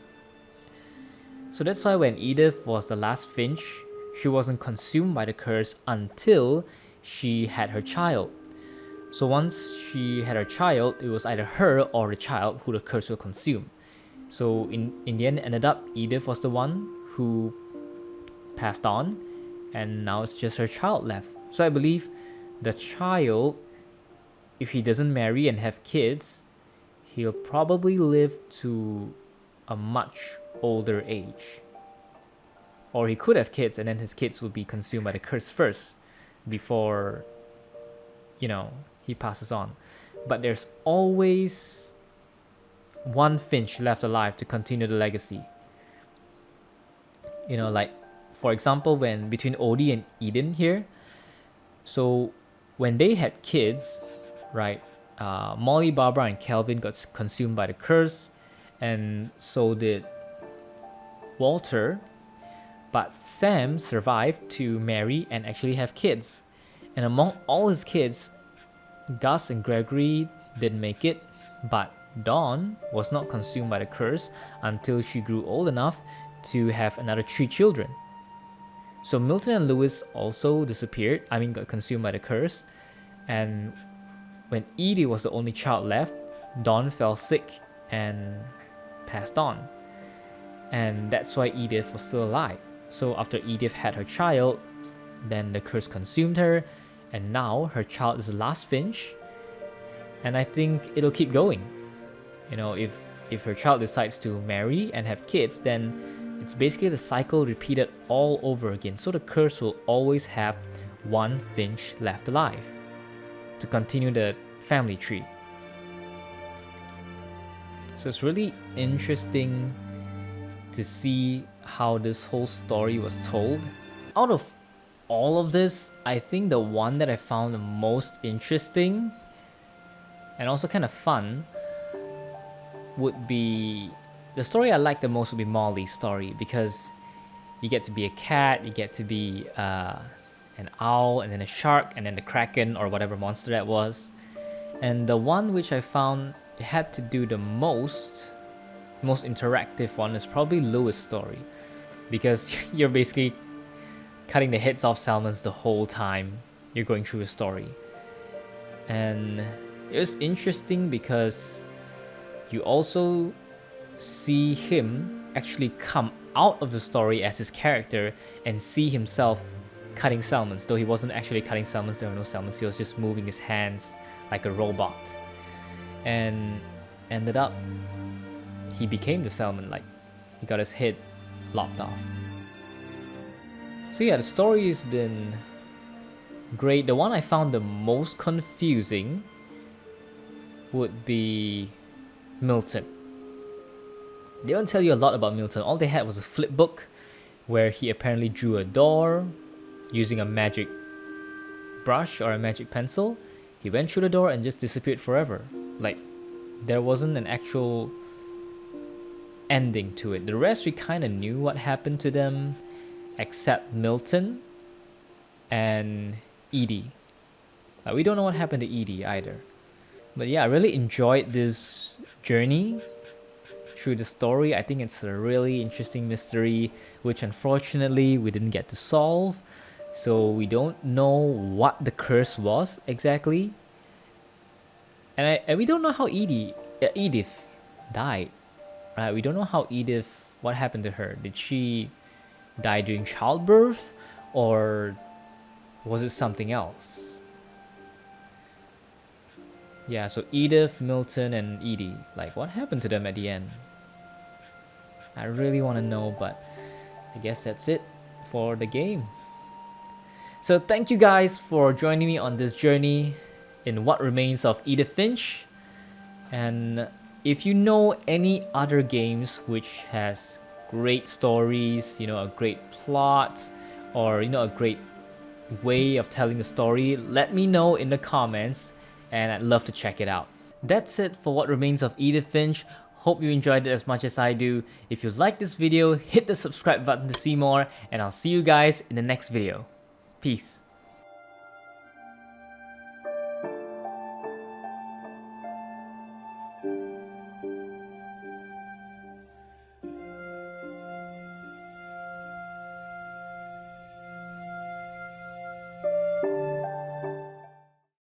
So that's why when Edith was the last Finch, she wasn't consumed by the curse until she had her child. So once she had her child, it was either her or the child who the curse will consume. So in the end, it ended up Edith was the one who passed on, and now it's just her child left. So I believe the child, if he doesn't marry and have kids, he'll probably live to a much older age. Or he could have kids, and then his kids will be consumed by the curse first before, you know, he passes on. But there's always one Finch left alive to continue the legacy. You know, like for example, when between Odie and Eden here, so when they had kids, right, Molly, Barbara, and Kelvin got consumed by the curse, and so did Walter, but Sam survived to marry and actually have kids. And among all his kids, Gus and Gregory didn't make it, but Dawn was not consumed by the curse until she grew old enough to have another 3 children. So Milton and Lewis also disappeared, got consumed by the curse. And when Edie was the only child left, Dawn fell sick and passed on. And that's why Edith was still alive. So after Edith had her child, then the curse consumed her, and now her child is the last Finch. And I think it'll keep going. You know, if her child decides to marry and have kids, then it's basically the cycle repeated all over again. So the curse will always have one Finch left alive to continue the family tree. So it's really interesting to see how this whole story was told. Out of all of this, I think the one that I found the most interesting and also kind of fun would be, the story I like the most would be Molly's story, because you get to be a cat, you get to be an owl, and then a shark, and then the kraken or whatever monster that was. And the one which I found had to do the most interactive one is probably Lewis' story, because you're basically cutting the heads off salmons the whole time you're going through a story. And it was interesting because you also see him actually come out of the story as his character and see himself cutting salmons, though he wasn't actually cutting salmons. There were no salmons, he was just moving his hands like a robot, and ended up he became the salmon, like he got his head lopped off. So yeah, the story has been great. The one I found the most confusing would be Milton. They don't tell you a lot about Milton. All they had was a flip book where he apparently drew a door using a magic brush or a magic pencil. He went through the door and just disappeared forever. Like, there wasn't an actual ending to it. The rest we kind of knew what happened to them, except Milton and Edie. We don't know what happened to Edie either. But yeah, I really enjoyed this journey through the story. I think it's a really interesting mystery, which unfortunately we didn't get to solve. So we don't know what the curse was exactly. And we don't know how Edith died. Right? We don't know how what happened to her. Did she die during childbirth? Or was it something else? Yeah, so Edith, Milton, and Edie. Like, what happened to them at the end? I really want to know, but I guess that's it for the game. So thank you guys for joining me on this journey in What Remains of Edith Finch. And if you know any other games which has great stories, a great plot, or a great way of telling the story, let me know in the comments, and I'd love to check it out. That's it for What Remains of Edith Finch. Hope you enjoyed it as much as I do. If you like this video, hit the subscribe button to see more, and I'll see you guys in the next video. Peace.